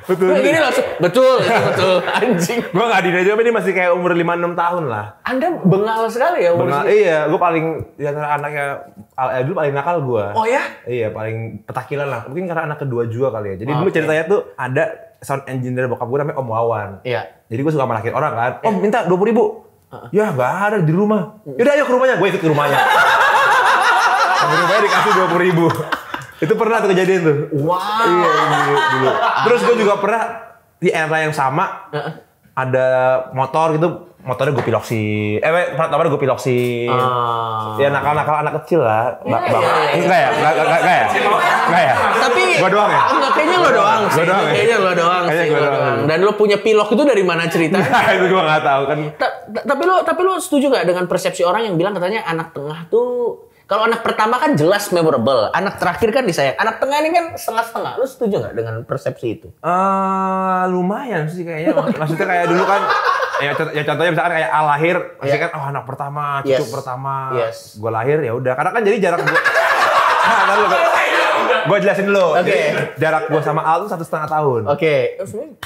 Betul. Gini langsung, betul, anjing. Gue nggak dina juga, ini masih kayak umur 5-6 tahun lah. Anda bengal sekali ya umur Bengal, iya, gue paling, di antara anaknya, dulu paling nakal gue. Oh ya? Iya, paling petakilan lah. Mungkin karena anak kedua juga kali ya. Jadi dulu ceritanya tuh ada sound engineer bokap gue namanya Om Wawan. Iya. Jadi gue suka malakin orang kan, Om minta 20.000. Ya nggak ada di rumah. Yaudah ayo ke rumahnya, gue ikut ke rumahnya. Ke rumahnya dikasih 20.000. Itu pernah tuh kejadian tuh. Wow. Iya, dulu. Terus gue juga pernah di era yang sama ada motor gitu, motornya gue piloksin. Pertama gue piloksin. Ya nakal-nakal anak kecil lah. Enggak ya? Tapi gue doang ya? Enggak, kayaknya lo doang sih. Kayaknya lo doang sih. Dan lo punya pilok itu dari mana ceritanya? Nah, itu gue nggak tahu kan. Tapi lo setuju nggak dengan persepsi orang yang bilang katanya anak tengah tuh, kalau anak pertama kan jelas memorable, anak terakhir kan disayang, anak tengah ini kan setengah-setengah. Lu setuju nggak dengan persepsi itu? Lumayan sih kayaknya. Maksudnya kayak dulu kan, ya contohnya misalkan kayak lahir, masih kan anak pertama, cucu pertama, gue lahir ya udah. Karena kan jadi jarak gue, gue jelasin dulu. Oke. Jarak gue sama Al tuh 1,5 tahun. Oke.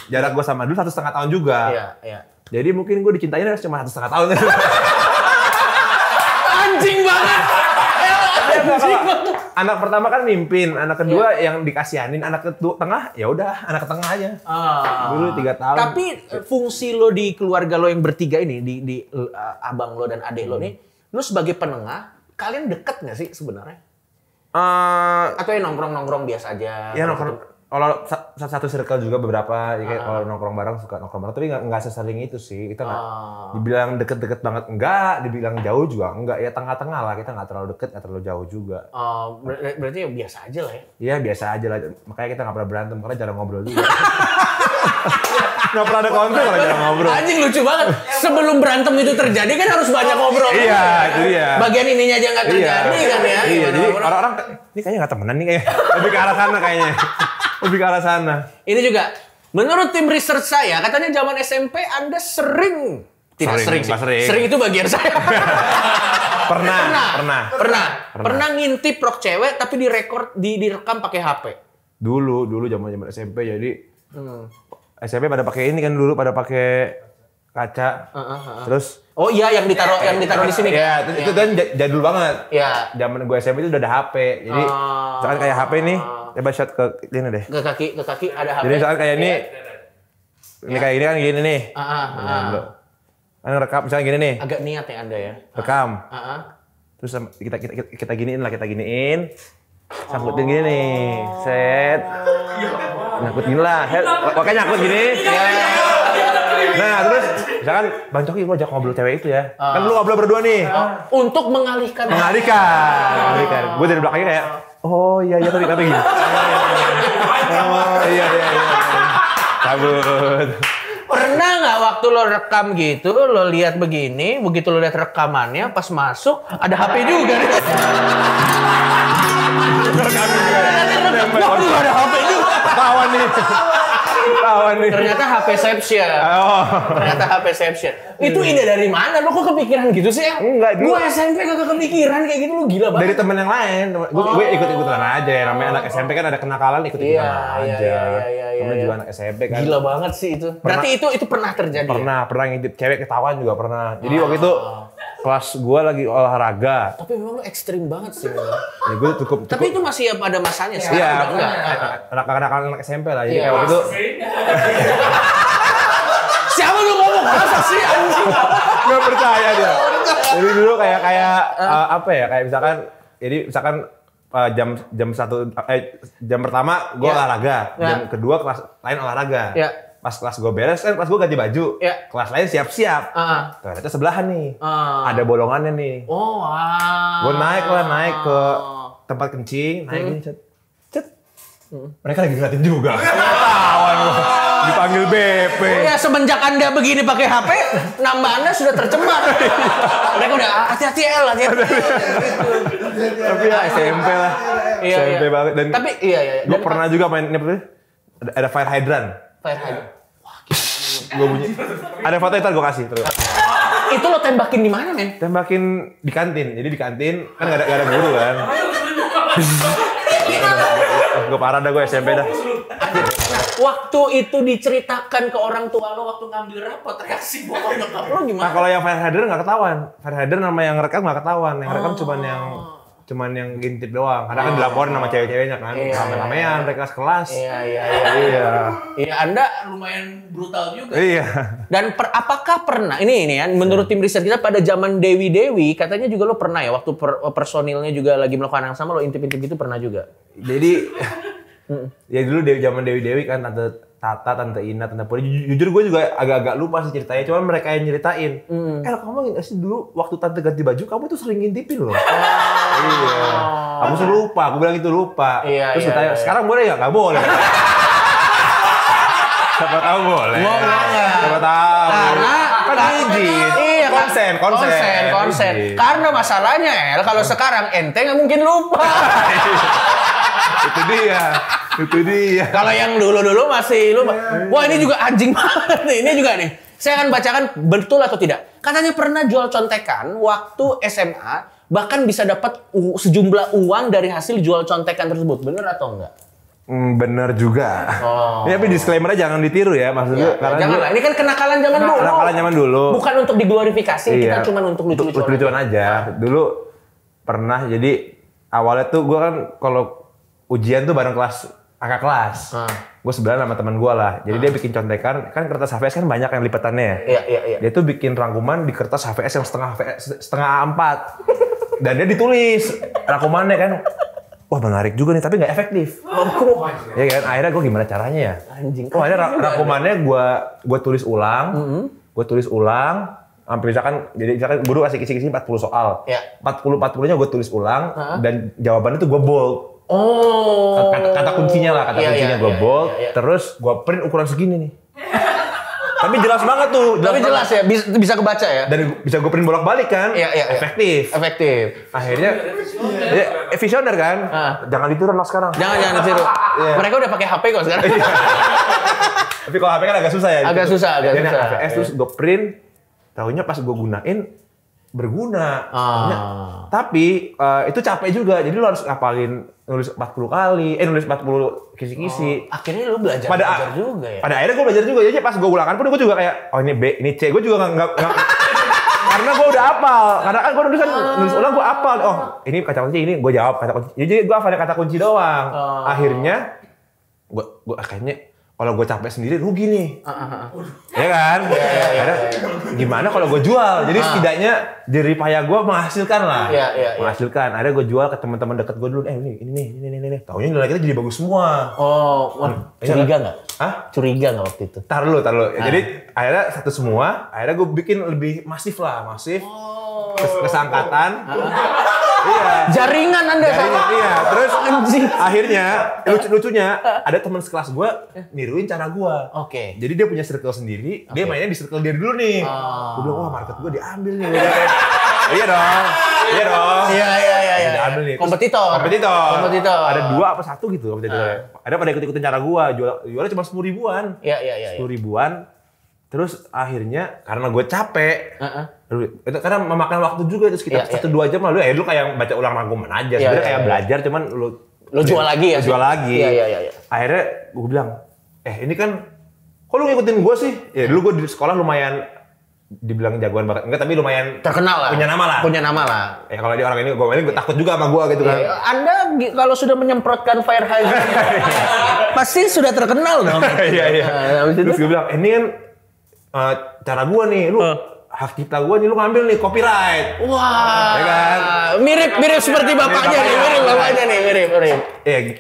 Jarak gue sama dulu 1,5 tahun juga. Iya. Jadi mungkin gue dicintainya cuma 1,5 tahun. Anjing banget. Anak pertama kan mimpin, anak kedua yang dikasihanin, anak tengah ya udah anak tengah aja. Dulu 3 tahun. Tapi fungsi lo di keluarga lo yang bertiga ini, di abang lo dan adik lo nih, lo sebagai penengah, kalian deket nggak sih sebenarnya? Atau ya nongkrong biasa aja? Ya nongkrong. Kalau satu circle juga beberapa, ya kayak kalau nongkrong bareng suka nongkrong bareng, tapi nggak sesering itu sih. Kita nggak dibilang deket-deket banget enggak, dibilang jauh juga enggak. Ya tengah-tengah lah, kita nggak terlalu deket, nggak terlalu jauh juga. Berarti ya biasa aja lah ya? Iya biasa aja lah, makanya kita nggak pernah berantem karena jarang ngobrol juga. Nggak pernah ada konflik kalau jarang ngobrol. Anjing lucu banget. Sebelum berantem itu terjadi kan harus banyak ngobrol. Iya, itu dia. Bagian ininya aja nggak terjadi kan ya? Iya, jadi orang-orang ini kayaknya nggak temenan nih kayak. Lebih ke arah sana kayaknya. Lebih ke arah sana. Ini juga, menurut tim research saya, katanya zaman SMP Anda sering. Tidak sering sih. Sering itu bagian saya. Pernah ngintip rok cewek tapi direkam pakai HP. Dulu zaman SMP jadi SMP pada pakai ini kan dulu pada pakai kaca. Terus oh iya yang ditaruh di sini. Ya, itu kan jadul banget. Ya. Zaman gue SMP itu udah ada HP. Jadi misalkan kayak HP nih, coba shot ke ini deh. Ke kaki ada HP. Jadi misalkan kayak ini kayak ini kan gini nih. Kan rekam misalnya gini nih. Agak niat ya Anda ya. Rekam. Terus kita giniin. Sangkutin gini nih. Set. Nyangkut gini lah. Pokoknya nyangkut gini. Nah terus misalkan Bang Coki lu ajak ngobrol cewek itu ya. Kan lu ngobrol berdua nih. Untuk mengalihkan. Gue dari belakangnya kayak, oh iya tapi gini. Oh iya. Cabut. Pernah nggak waktu lo rekam gitu, lo lihat begini, begitu lo lihat rekamannya, pas masuk ada HP juga nih. Waduh ada HP juga. Kawan nih. Ternyata HP-ception. Ternyata HP-ception. Itu ide dari mana? Lo kok kepikiran gitu sih? Enggak, dulu. Gue SMP kagak kepikiran kayak gitu, lo gila banget. Dari temen yang lain. Gue ikut-ikutan aja. Namanya anak SMP kan ada kenakalan ikut-ikutan aja. Namanya juga anak SMP kan. Gila banget sih itu. Berarti itu pernah terjadi. Pernah ngintip cewek ketahuan juga pernah. Jadi waktu itu kelas gue lagi olahraga. Tapi memang lo ekstrim banget sih. Ya gue cukup. Tapi itu masih pada masanya sekarang. Iya, udah enggak. Anak SMP lah. Jadi kayak waktu itu. Siapa lu ngomong masa sih anjing? Gak percaya dia. Jadi dulu kayak apa ya? Kayak misalkan jam pertama gue olahraga, jam kedua kelas lain olahraga. Pas kelas gue beres kan, kelas gue ganti baju, kelas lain siap-siap. Ternyata sebelahan nih, ada bolongannya nih. Oh, gue naik ke tempat kencing, naik ini cet. Mereka lagi ngeliatin juga. Ketahuan gue. Dipanggil BP. Ya semenjak Anda begini pakai HP, nambah Anda sudah tercemar. Mereka udah hati-hati El, hati-hati. Tapi ya SMP lah. SMP banget. Dan tapi iya. Gue pernah juga main ini apa? Ada fire hydrant. Fire hydrant. Gue bunyi. Ada foto ntar gue kasih. Itu lo tembakin di mana, men? Tembakin di kantin. Jadi di kantin kan gak ada guru kan. Gue parah dah gue SMP dah. Nah, waktu itu diceritakan ke orang tua lo waktu ngambil rapot, reaksi bokap nyokap lo gimana? Nah kalau yang fire hydrant nggak ketahuan. Fire hydrant nama yang rekam nggak ketahuan. Yang rekam cuman yang ngintip doang. Karena kan dilaporin sama cewek-ceweknya kan. Rame-ramean mereka sekelas. Iya, Anda lumayan brutal juga. Iya. Dan apakah pernah ini ya menurut tim riset kita pada zaman Dewi katanya juga lo pernah ya waktu personilnya juga lagi melakukan yang sama lo intip-intip gitu pernah juga. Jadi ya dulu zaman Dewi kan Tante Tata, Tante Ina, Tante Puri. Jujur gue juga agak-agak lupa sih ceritanya. Cuman mereka yang nyeritain. Kamu nggak sih dulu waktu Tante ganti baju kamu tuh sering ngintipin loh. Iya. Kamu sih lupa. Aku bilang itu lupa. Terus ditanya, sekarang boleh nggak? Nggak boleh. Siapa tahu boleh. Siapa tahu. Karena kan izin. Iya, konsen. Karena masalahnya kalau sekarang ente nggak mungkin lupa. Itu dia. Kalau yang dulu masih lupa. Wah, ini juga anjing banget nih. Ini juga nih. Saya akan bacakan betul atau tidak. Katanya pernah jual contekan waktu SMA, bahkan bisa dapat sejumlah uang dari hasil jual contekan tersebut. Bener atau enggak? Bener juga. Ya, tapi disclaimer-nya jangan ditiru ya maksudnya. Janganlah. Ini kan kenakalan zaman dulu. Kenakalan zaman dulu. Bukan untuk diglorifikasi, kita cuma untuk lucu-lucuan aja. Dulu pernah jadi awalnya tuh gue kan kalau ujian tuh bareng kakak kelas. Gue sebelahan sama teman gue lah. Jadi dia bikin contekan, kan kertas HVS kan banyak yang lipatannya. Iya. Dia tuh bikin rangkuman di kertas HVS yang setengah A4. Dan dia ditulis rangkumannya kan. Wah menarik juga nih, tapi nggak efektif. Ya kan, akhirnya gue gimana caranya ya? Anjing. Akhirnya rangkumannya gue tulis ulang. Misalkan guru kasih kisi-kisi 40 soal. 40-40-nya gue tulis ulang. Dan jawabannya tuh gue bold. Kata kuncinya gue bold. Terus gue print ukuran segini nih. Tapi jelas banget tuh. Jelas ya, bisa kebaca ya. Dan bisa gue print bolak-balik kan. Efektif. Akhirnya, visioner kan. Jangan ditiru anak sekarang. Jangan ditiru. Mereka udah pakai HP kok sekarang. Tapi kalau HP kan agak susah ya. Agak susah. HVS terus gue print. Tahunya pas gue gunain berguna. Tapi itu capek juga. Jadi lo harus ngapalin nulis 40 kali, nulis 40 kisi-kisi. Akhirnya lo belajar juga ya? Pada akhirnya gue belajar juga. Jadi pas gue ulangan pun gue juga kayak, ini B, ini C. Gue juga nggak karena gue udah hafal. Karena kan gue nulis ulang gue hafal. Oh, ini kata kunci, ini gue jawab kata kunci. Jadi gue hafalin kata kunci doang. Akhirnya, gue kayaknya kalau gue capek sendiri rugi nih. Ya kan? Gimana kalau gue jual? Jadi setidaknya jerih payah gue menghasilkan lah. Menghasilkan. Akhirnya gue jual ke teman-teman dekat gue dulu. Ini nih. Taunya nilai kita jadi bagus semua. Curiga nggak? Curiga nggak waktu itu? Tar lu. Jadi akhirnya satu semua. Akhirnya gue bikin lebih masif. Kesangkatan. Iya. Jaringan Anda sama. Iya. Terus akhirnya lucunya ada teman sekelas gue niruin cara gue. Oke. Jadi dia punya circle sendiri. Dia mainnya di circle dia dulu nih. Gue bilang wah market gue diambil nih. Iya dong. Iya. Diambil nih. Kompetitor. Ada 2 apa 1 gitu kompetitornya. Ada pada ikut-ikutin cara gue. Jualnya cuma 10 ribuan. Iya. 10 ribuan. Terus akhirnya karena gue capek. Itu karena memakan waktu juga itu sekitar 1-2 jam lalu. Lu kayak baca ulang rangkuman aja. Sebenarnya kayak belajar cuman lu jual lagi ya. Jual lagi. Iya. Akhirnya gue bilang, ini kan kok lu ngikutin gue sih? Ya dulu gue di sekolah lumayan dibilang jagoan banget. Enggak, tapi lumayan terkenal lah. Punya nama lah. Ya kalau di orang ini gue takut juga sama gue gitu kan. Anda kalau sudah menyemprotkan fire hydrant pasti sudah terkenal dong. Iya. Terus gue bilang, ini kan cara gue nih, lu hak cipta gue nih, lu ngambil nih copyright. Wah, ya kan? Mirip seperti bapaknya nih, mirip.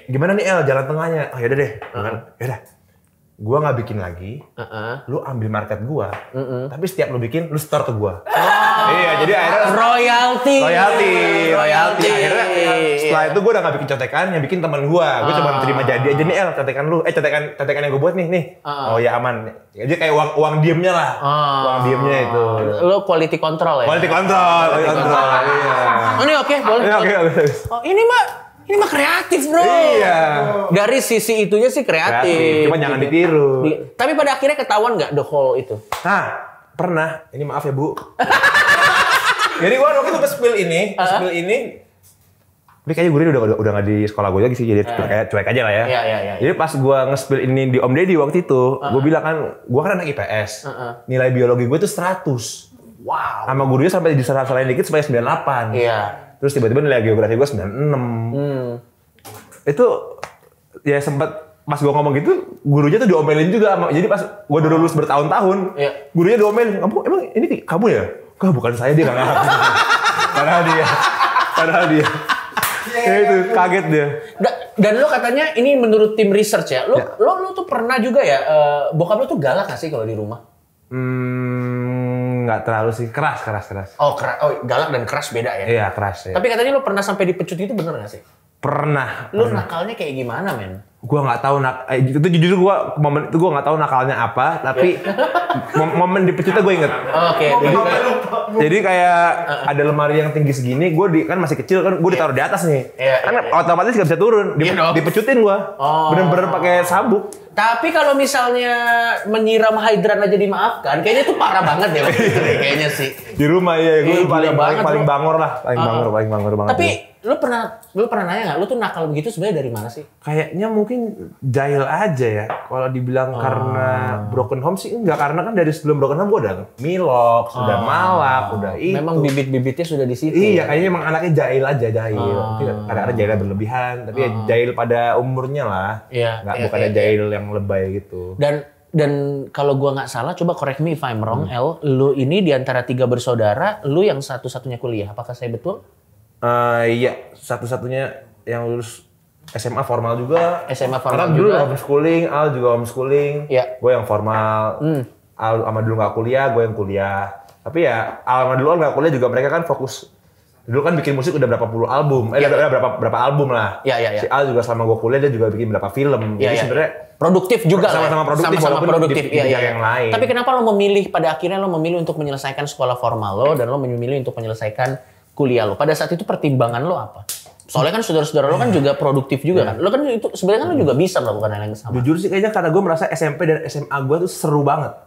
Gimana nih El, jalan tengahnya? Yaudah deh, yaudah. Gue nggak bikin lagi, lu ambil market gue, tapi setiap lu bikin, lu store ke gue. Iya, jadi akhirnya royalty. Akhirnya setelah Setelah itu gue udah gak bikin contekan, yang bikin teman gue. Gue cuma terima jadi aja nih, contekan lu. Contekan yang gue buat nih. Oh ya aman. Jadi kayak uang diemnya lah. Uang diemnya itu. Lo quality control ya? Quality control. Iya. Oh, ini oke, boleh. Oke. Oh, ini mah kreatif, bro. Iya. Dari sisi itunya sih kreatif. Cuma jangan ditiru. Tapi pada akhirnya ketahuan nggak the whole itu? Nah, pernah. Ini maaf ya, Bu. Jadi gue waktu itu spill ini. Tapi kayaknya gue udah nggak di sekolah gue lagi sih, jadi kayak cuek aja lah ya. Iya. Jadi pas gue nge-spill ini di Om Deddy waktu itu, gue bilang kan, gue kan anak IPS. Nilai biologi gue tuh 100. Wow. Sama gurunya sampai disalah-salahin dikit supaya 98. Iya. Terus tiba-tiba nilai geografi gue 96. Itu ya sempat pas gue ngomong gitu, gurunya tuh diomelin juga. Jadi pas gue udah lulus bertahun-tahun, gurunya diomelin. Emang ini kamu ya? Kok bukan saya, dia nggak ngaku. Padahal dia. Ya itu kaget dia. Dan lo katanya ini menurut tim research ya. Lo tuh pernah juga ya, bokap lo tuh galak gak sih kalau di rumah? Nggak terlalu sih, keras. Oh, galak dan keras beda ya? Iya, keras ya. Tapi katanya lo pernah sampai dipecut itu, bener gak sih? Pernah. Lo nakalnya kayak gimana, men? Gua nggak tahu itu jujur momen itu gua nggak tahu nakalnya apa, tapi momen dipecutnya gue inget. Oke. Jadi kayak ada lemari yang tinggi segini, gue kan masih kecil kan, gue ditaruh di atas nih. Kan otomatis nggak bisa turun, dipecutin gue. Bener-bener pakai sabuk. Tapi kalau misalnya menyiram hidran aja dimaafkan, kayaknya itu parah banget ya, kayaknya sih. Di rumah ya, gue paling bangor lah, paling bangor banget. Tapi lu pernah nanya nggak, lu tuh nakal begitu sebenarnya dari mana sih? Kayaknya mungkin jahil aja ya. Kalau dibilang karena broken home sih enggak, karena kan dari sebelum broken home gue udah milok, sudah malak, udah itu. Memang bibit-bibitnya sudah di situ. Iya, kayaknya emang anaknya jahil aja, kadang-kadang jahil berlebihan, tapi ya jahil pada umurnya lah. Iya. Bukannya jahil yang lebay gitu. Dan kalau gua nggak salah, coba correct me if I'm wrong, lu ini di antara 3 bersaudara, lu yang satu-satunya kuliah. Apakah saya betul? Iya, satu-satunya yang lulus SMA formal juga. SMA formal karena juga. Dulu homeschooling, Al juga homeschooling. Iya. Gue yang formal. Al sama dulu nggak kuliah, gue yang kuliah. Tapi ya Al sama dulu nggak kuliah juga, mereka kan fokus. Dulu kan bikin musik udah berapa puluh album, berapa album lah. Iya. Si Al juga selama gue kuliah dia juga bikin berapa film. Jadi sebenarnya produktif juga, sama-sama produktif, sama-sama produktif. Di yang lain. Tapi kenapa lo memilih, pada akhirnya lo memilih untuk menyelesaikan sekolah formal lo dan lo memilih untuk menyelesaikan kuliah lo? Pada saat itu pertimbangan lo apa? Soalnya kan saudara-saudara lo kan juga produktif juga kan. Lo kan itu sebenarnya kan lo juga bisa melakukan hal yang sama. Jujur sih kayaknya karena gue merasa SMP dan SMA gue tuh seru banget.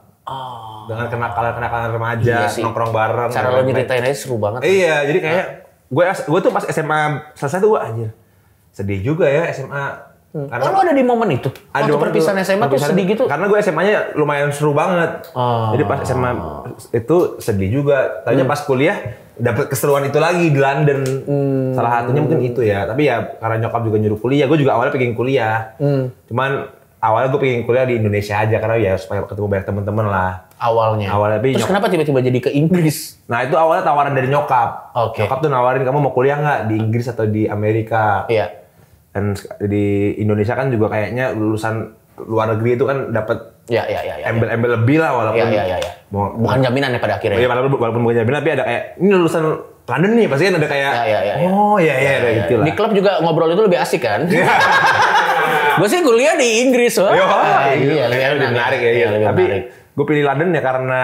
Dengan kenakalan remaja, nongkrong bareng. Cara lo nyeritain aja seru banget. Iya, jadi kayak gue tuh pas SMA selesai tuh gue anjir. Sedih juga ya SMA. Karena lo ada di momen itu? Waktu perpisahan SMA tuh sedih gitu? Karena gue SMA-nya lumayan seru banget. Jadi pas SMA itu sedih juga. Tadinya pas kuliah dapet keseruan itu lagi di London. Salah satunya mungkin itu ya. Tapi ya karena nyokap juga nyuruh kuliah, gue juga awalnya pengen kuliah. Cuman awalnya gue pengen kuliah di Indonesia aja karena ya supaya ketemu banyak temen-temen lah. Awalnya. Terus kenapa tiba-tiba jadi ke Inggris? Nah itu awalnya tawaran dari nyokap. Nyokap tuh nawarin, kamu mau kuliah nggak di Inggris atau di Amerika? Iya. Dan di Indonesia kan juga kayaknya lulusan luar negeri itu kan dapat embel-embel lebih lah walaupun bukan jaminan ya pada akhirnya. Iya, walaupun bukan jaminan, tapi ada kayak ini lulusan London nih, pasti kan ada kayak ada gitu lah. Di klub juga ngobrol itu lebih asik kan? Gue sih kuliah di Inggris loh. Iya, lebih menarik ya. Tapi gue pilih London ya karena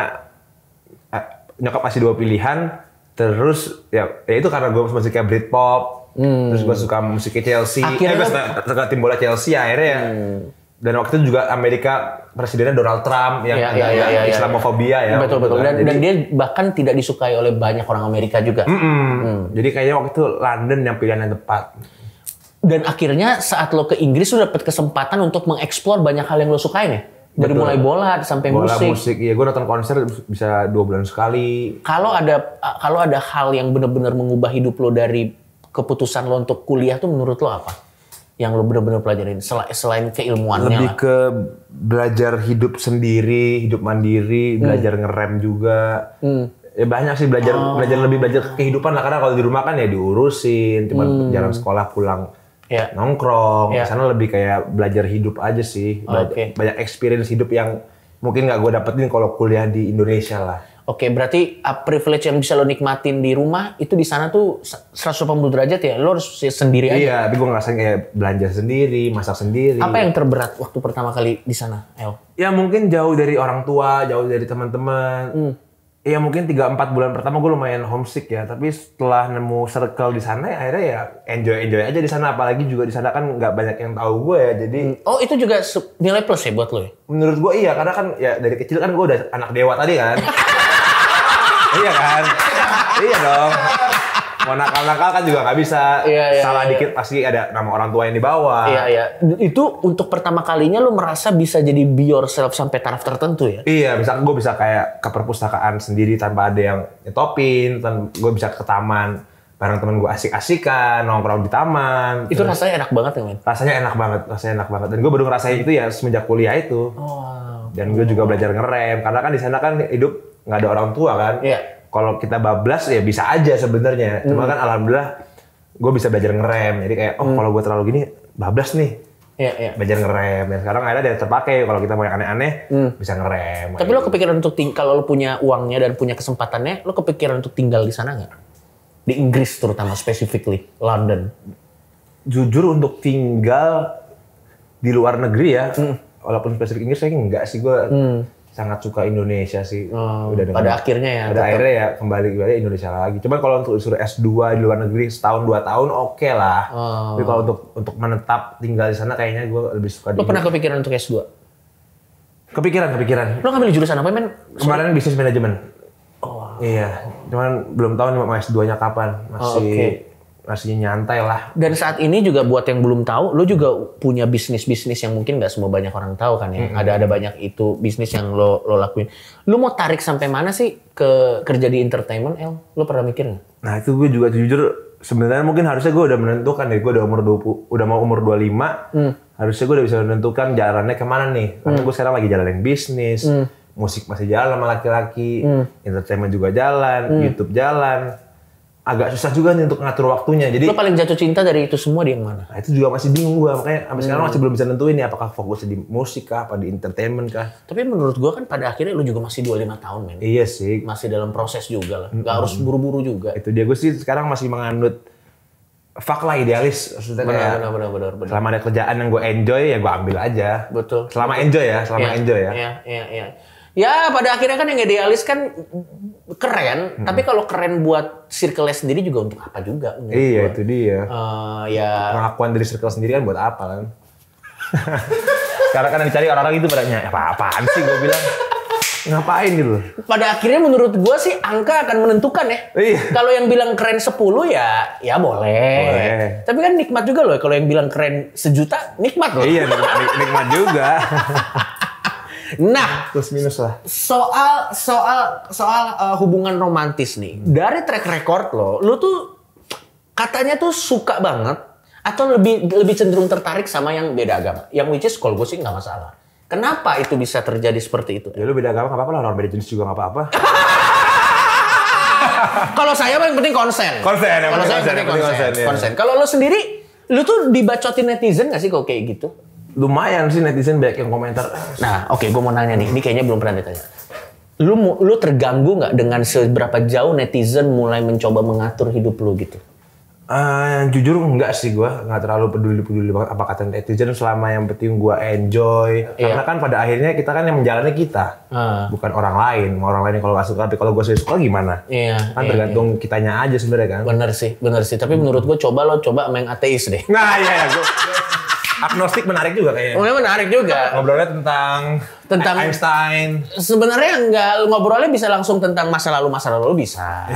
nyokap kasih 2 pilihan. Terus ya itu karena gue masih kayak Britpop. Terus gue suka musiknya Chelsea. Gue suka tim bola Chelsea akhirnya ya. Dan waktu itu juga Amerika presidennya Donald Trump yang Islamofobia ya. Betul. Dan dia bahkan tidak disukai oleh banyak orang Amerika juga. Jadi kayaknya waktu itu London yang pilihan yang tepat. Dan akhirnya saat lo ke Inggris lo dapet kesempatan untuk mengeksplor banyak hal yang lo sukain ya? Dari mulai bola sampai musik. Iya, gue nonton konser bisa 2 bulan sekali. Kalau ada hal yang benar-benar mengubah hidup lo dari keputusan lo untuk kuliah tuh menurut lo apa? Yang lo benar-benar pelajarin selain keilmuannya? Lebih ke belajar hidup sendiri, hidup mandiri, belajar ngerem juga. Ya banyak sih belajar kehidupan lah, karena kalau di rumah kan ya diurusin, cuma jalan sekolah pulang. Nongkrong, sana lebih kayak belajar hidup aja sih. Banyak experience hidup yang mungkin nggak gue dapetin kalau kuliah di Indonesia lah. Oke, berarti privilege yang bisa lo nikmatin di rumah itu di sana tuh 180 derajat ya. Lo harus sendiri aja. Iya, tapi gue ngerasain kayak belanja sendiri, masak sendiri. Apa yang terberat waktu pertama kali di sana, El? Ya mungkin jauh dari orang tua, jauh dari teman-teman. Iya mungkin 3-4 bulan pertama gue lumayan homesick ya, tapi setelah nemu circle di sana ya akhirnya ya enjoy aja di sana, apalagi juga di sana kan nggak banyak yang tahu gue ya, jadi oh itu juga nilai plus ya buat lo ya? Menurut gue iya, karena kan ya dari kecil kan gue udah anak dewa tadi kan. Iya kan? Iya dong. Mau nakal-nakal kan juga nggak bisa. Salah dikit pasti ada nama orang tua yang dibawa. Iya. Itu untuk pertama kalinya lo merasa bisa jadi be yourself sampai taraf tertentu ya? Iya, misalkan gue bisa kayak ke perpustakaan sendiri tanpa ada yang nyetopin. Gue bisa ke taman bareng temen gue asik-asikan, nongkrong di taman. Itu rasanya enak banget ya, men? Rasanya enak banget. Dan gue baru ngerasain itu ya semenjak kuliah itu. Dan gue juga belajar ngerem, karena kan di sana kan hidup nggak ada orang tua kan. Iya. Kalau kita bablas ya bisa aja sebenarnya. Cuma kan alhamdulillah gue bisa belajar ngerem. Jadi kayak kalau gue terlalu gini bablas nih. Iya. Belajar ngerem. Dan sekarang akhirnya dia terpakai. Kalau kita mau yang aneh-aneh bisa ngerem. Tapi lo kepikiran untuk kalau lo punya uangnya dan punya kesempatannya, lo kepikiran untuk tinggal di sana nggak? Di Inggris terutama, specifically London. Jujur untuk tinggal di luar negeri ya, walaupun spesifik Inggris saya enggak sih, gue sangat suka Indonesia sih. Pada akhirnya ya. Pada akhirnya ya kembali ke Indonesia lagi. Cuman kalau untuk disuruh S2 di luar negeri setahun 2 tahun oke lah. Tapi kalau untuk menetap tinggal di sana kayaknya gue lebih suka di. Lo pernah kepikiran untuk S2? Kepikiran. Lo ngambil jurusan apa, men? Kemarin bisnis manajemen. Iya, cuman belum tahu nih mau S2-nya kapan. Masih nyantai lah. Dan saat ini juga buat yang belum tahu, lo juga punya bisnis-bisnis yang mungkin nggak semua banyak orang tahu kan ya. Ada banyak itu bisnis yang lo lakuin. Lo mau tarik sampai mana sih ke kerja di entertainment, El? Lo pernah mikir nggak? Nah itu gue juga jujur sebenarnya mungkin harusnya gue udah menentukan nih. Gue udah mau umur 25. Harusnya gue udah bisa menentukan jalannya kemana nih. Karena gue sekarang lagi jalanin bisnis. Musik masih jalan sama laki-laki. Entertainment juga jalan. YouTube jalan. Agak susah juga nih untuk ngatur waktunya. Jadi lo paling jatuh cinta dari itu semua di yang mana? Nah, itu juga masih bingung gue, makanya sampai sekarang masih belum bisa nentuin nih apakah fokusnya di musik kah, apa di entertainment kah. Tapi menurut gue kan pada akhirnya lo juga masih 25 tahun, men. Iya sih. Masih dalam proses juga lah. Gak harus buru-buru juga. Itu dia, gue sih sekarang masih menganut fuck lah idealis. Maksudnya benar. Selama ada kerjaan yang gue enjoy ya gue ambil aja. Betul. Selama enjoy ya. Iya. Ya pada akhirnya kan yang idealis kan keren, tapi kalau keren buat circle sendiri juga untuk apa juga? Iya itu dia. Pengakuan dari circle sendiri kan buat apa kan? Sekarang kan yang dicari orang-orang itu padanya apa-apaan sih gue bilang. Ngapain gitu? Pada akhirnya menurut gue sih angka akan menentukan ya. Iya. Kalau yang bilang keren 10 ya boleh. Tapi kan nikmat juga loh kalau yang bilang keren 1 juta nikmat loh. Iya nikmat juga. Nah, plus minus lah. Soal hubungan romantis nih. Dari track record lo tuh katanya tuh suka banget atau lebih cenderung tertarik sama yang beda agama. Yang which is kalau gue sih nggak masalah. Kenapa itu bisa terjadi seperti itu? Ya lu beda agama nggak apa-apa lah, orang beda jenis juga nggak apa-apa. Kalau saya paling penting konsen. Konsen. Kalau lo sendiri, lo tuh dibacotin netizen nggak sih kalau kayak gitu? Lumayan sih netizen banyak yang komentar. Nah, oke, gue mau nanya nih. Ini kayaknya belum pernah ditanya. Lu terganggu nggak dengan seberapa jauh netizen mulai mencoba mengatur hidup lu gitu? Jujur enggak sih gue. Nggak terlalu peduli banget apa kata netizen selama yang penting gue enjoy. Karena kan pada akhirnya kita kan yang menjalani kita. Bukan orang lain. Orang lain kalau nggak suka, tapi kalau gue suka gimana? Kan tergantung kitanya aja sebenarnya kan. Bener sih. Tapi menurut gue coba sama yang ateis deh. Nah iya. Agnostik menarik juga kayaknya. Menarik juga. Ngobrolnya tentang Einstein. Sebenarnya enggak, ngobrolnya bisa langsung tentang masa lalu bisa.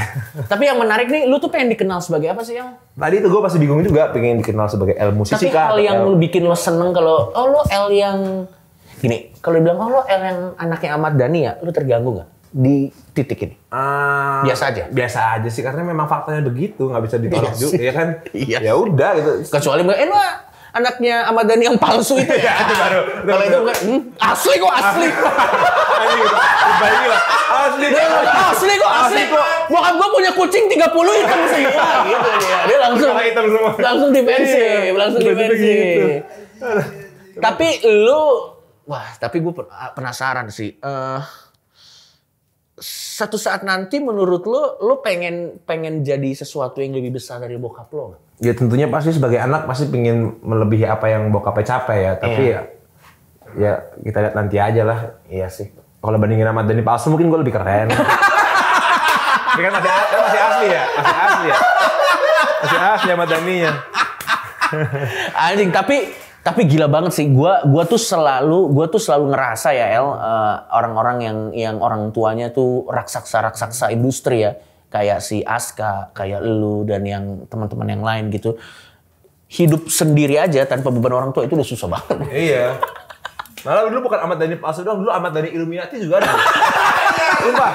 Tapi yang menarik nih, lu tuh pengen dikenal sebagai apa sih, yang? Tadi itu gue pasti bingung juga, pengen dikenal sebagai musisi. Tapi hal yang bikin lo seneng kalau lo L yang gini, kalau dibilang lo L yang anaknya Ahmad Dhani ya, lu terganggu nggak di titik ini? Biasa aja sih, karena memang faktanya begitu, nggak bisa ditolak juga, ya kan? Ya udah gitu. Kecuali lo anaknya Ahmad Dhani yang palsu itu ya. Kalau itu bukan asli kok. Asli kok. Bokap gue punya kucing 30 hitam semua gitu dia. Dia langsung defensif. Tapi lu tapi gue penasaran sih. satu saat nanti menurut lo pengen jadi sesuatu yang lebih besar dari bokap lo? Ya tentunya pasti sebagai anak pasti pengen melebihi apa yang bokapnya capai ya. Tapi ya kita lihat nanti aja lah. Iya sih. Kalau bandingin sama Dhani palsu mungkin gue lebih keren. Tapi kan masih asli ya. Masih asli sama Dhani-nya. Anjing, tapi gila banget sih. Gua tuh selalu ngerasa ya El, orang-orang yang orang tuanya tuh raksasa industri ya, kayak si Aska, kayak lu dan yang teman-teman yang lain gitu. Hidup sendiri aja tanpa beban orang tua itu udah susah banget. Iya. Malah dulu bukan Ahmad Dhani palsu doang, dulu Ahmad Dhani Illuminati juga ada. Sumpah,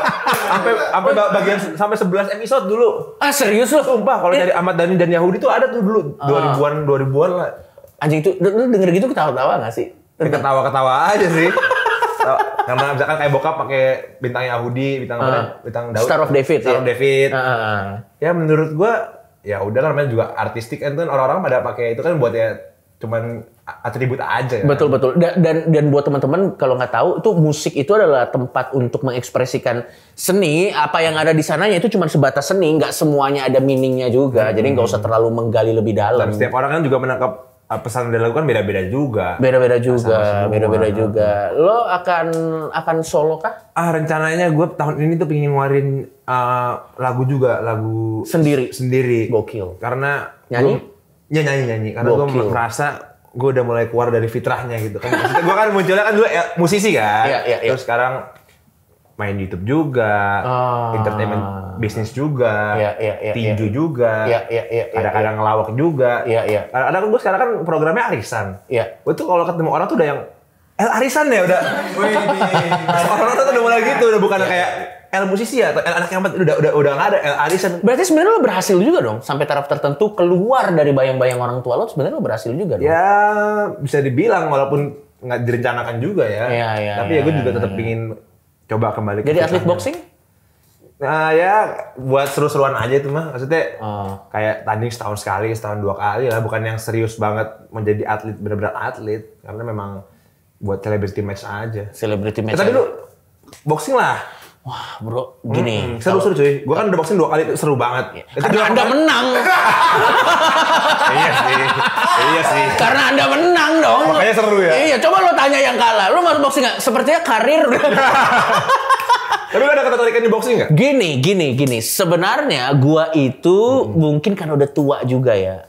sampai bagian sampai 11 episode dulu. Ah serius lo? Sumpah, kalau dari Ahmad Dhani dan Yahudi tuh ada tuh dulu 2000-an lah. Anjing itu, lu denger gitu ketawa-tawa gak sih? Ketawa-ketawa aja sih. Karena misalkan kayak bokap pakai bintang Yahudi, bintang Daud. Star of David. Ya menurut gua ya udah kan namanya juga artistik kan orang-orang pada pakai itu kan buat ya cuman atribut aja. Betul. Dan buat teman-teman kalau nggak tahu itu musik itu adalah tempat untuk mengekspresikan seni. Apa yang ada di sananya itu cuma sebatas seni, nggak semuanya ada meaningnya juga. Jadi nggak usah terlalu menggali lebih dalam. Dan setiap orang kan juga menangkap pesan yang dilakukan beda-beda juga. Beda-beda juga. Lo akan solo kah? Rencananya gue tahun ini tuh pengen ngeluarin lagu sendiri. Gokil. Karena nyanyi. Karena gue merasa gue udah mulai keluar dari fitrahnya gitu kan. Maksudnya gue kan munculnya kan dulu musisi kan. Iya. Terus sekarang main YouTube juga, entertainment bisnis juga, tinju juga, kadang-kadang ngelawak juga. Kadang-kadang gue sekarang kan programnya arisan. Gue tuh kalau ketemu orang tuh udah yang arisan ya udah. Orang-orang tuh udah mulai gitu, udah bukan kayak musisi ya, anak yang udah nggak ada arisan. Berarti sebenarnya lo berhasil juga dong sampai taraf tertentu keluar dari bayang-bayang orang tua lo, sebenarnya lo berhasil juga dong. Ya bisa dibilang walaupun nggak direncanakan juga ya. Tapi gue juga tetap pingin coba kembali ke jadi atlet boxing? Nah ya buat seru-seruan aja itu mah. Maksudnya kayak tanding setahun sekali, setahun 2 kali lah. Bukan yang serius banget menjadi atlet, benar-benar atlet. Karena memang buat celebrity match aja. Celebrity match tapi dulu boxing lah. Wah bro, gini. Seru cuy. Gua kan udah boxing 2 kali, itu seru banget. Karena Anda menang. Iya sih. Karena Anda menang dong. Makanya seru ya. Iya, coba lo tanya yang kalah. Lo masuk boxing nggak? Sepertinya karir. Tapi lo ada ketertarikan di boxing nggak? Gini. Sebenarnya gua itu mungkin karena udah tua juga ya.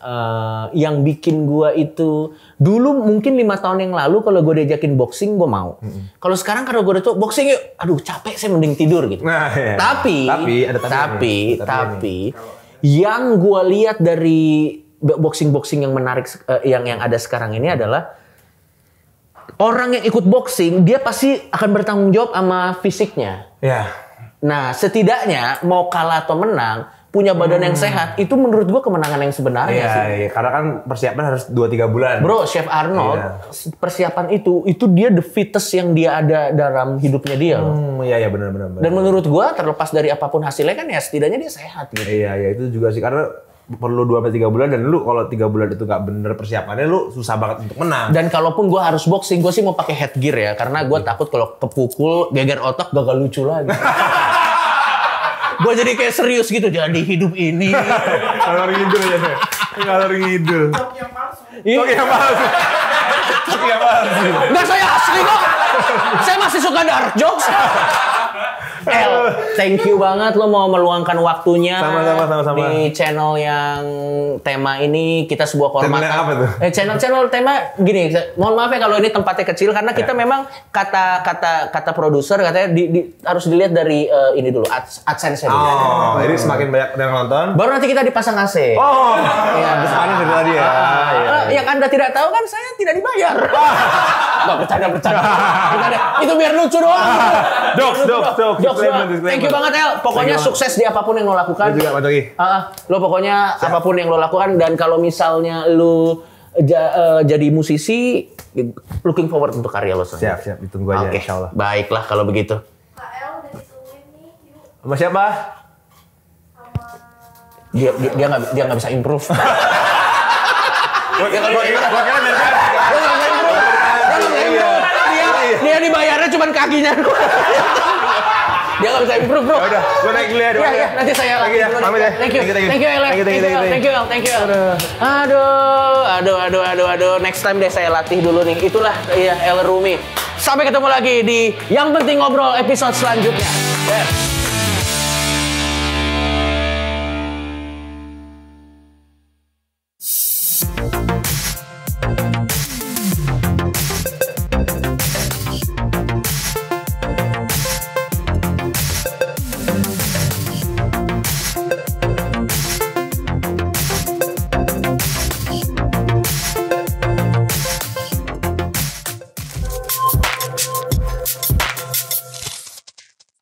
Yang bikin gua itu dulu mungkin 5 tahun yang lalu kalau gua diajakin boxing gua mau. Kalau sekarang karena gua udah tua boxing yuk, aduh capek saya mending tidur gitu. Nah, iya. Tapi yang gua lihat dari boxing yang menarik yang ada sekarang ini adalah orang yang ikut boxing, dia pasti akan bertanggung jawab sama fisiknya. Ya. Nah, setidaknya mau kalah atau menang, punya badan yang sehat, itu menurut gua kemenangan yang sebenarnya sih. Iya, karena kan persiapan harus 2-3 bulan. Bro, Chef Arnold, persiapan itu dia the fittest yang dia ada dalam hidupnya dia loh. Iya, benar. Dan menurut gua, terlepas dari apapun hasilnya kan ya setidaknya dia sehat gitu. Iya, itu juga sih, karena perlu 2-3 bulan dan lu kalau 3 bulan itu gak bener persiapannya lu susah banget untuk menang. Dan kalaupun gue harus boxing, gue sih mau pakai headgear ya, karena gue takut kalau kepukul geger otak gagal lucu lagi. Gue jadi kayak serius gitu, jadi hidup ini. Ngalor ngidul ya, ngalor ngidul. Jok yang palsu. Jok yang palsu. Nggak, saya asli kok. Saya masih suka dark jokes. El, thank you banget lo mau meluangkan waktunya sama-sama di channel yang tema ini kita sebuah kehormatan. Channel apa tuh? Channel tema gini, mohon maaf ya kalau ini tempatnya kecil karena kita memang kata produser katanya harus dilihat dari ini dulu AdSense-nya dulu. Jadi semakin banyak yang nonton. Baru nanti kita dipasang AC. Iya, besarnya dari tadi ya. Yang Anda tidak tahu kan saya tidak dibayar. Nggak, bercanda. Itu biar lucu doang. Jokes. Thank you banget El. Pokoknya sukses di apapun yang lo lakukan. Lu juga Pak Jogi. Lo pokoknya apapun yang lo lakukan dan kalau misalnya lo jadi musisi, looking forward untuk karya lo. Siap, ditunggu aja insyaallah. Baiklah kalau begitu. Kak El udah ditungguin nih, yuk. Sama siapa? Dia nggak bisa improve. Dia dibayarnya cuma kakinya. Dia nggak bisa improve, bro. Udah, gue naik dulu ya. Iya, nanti saya lagi ya. Pamit ya. Thank you, El. Aduh. Next time deh saya latih dulu nih. Itulah El Rumi. Sampai ketemu lagi di Yang Penting Ngobrol episode selanjutnya. Yes.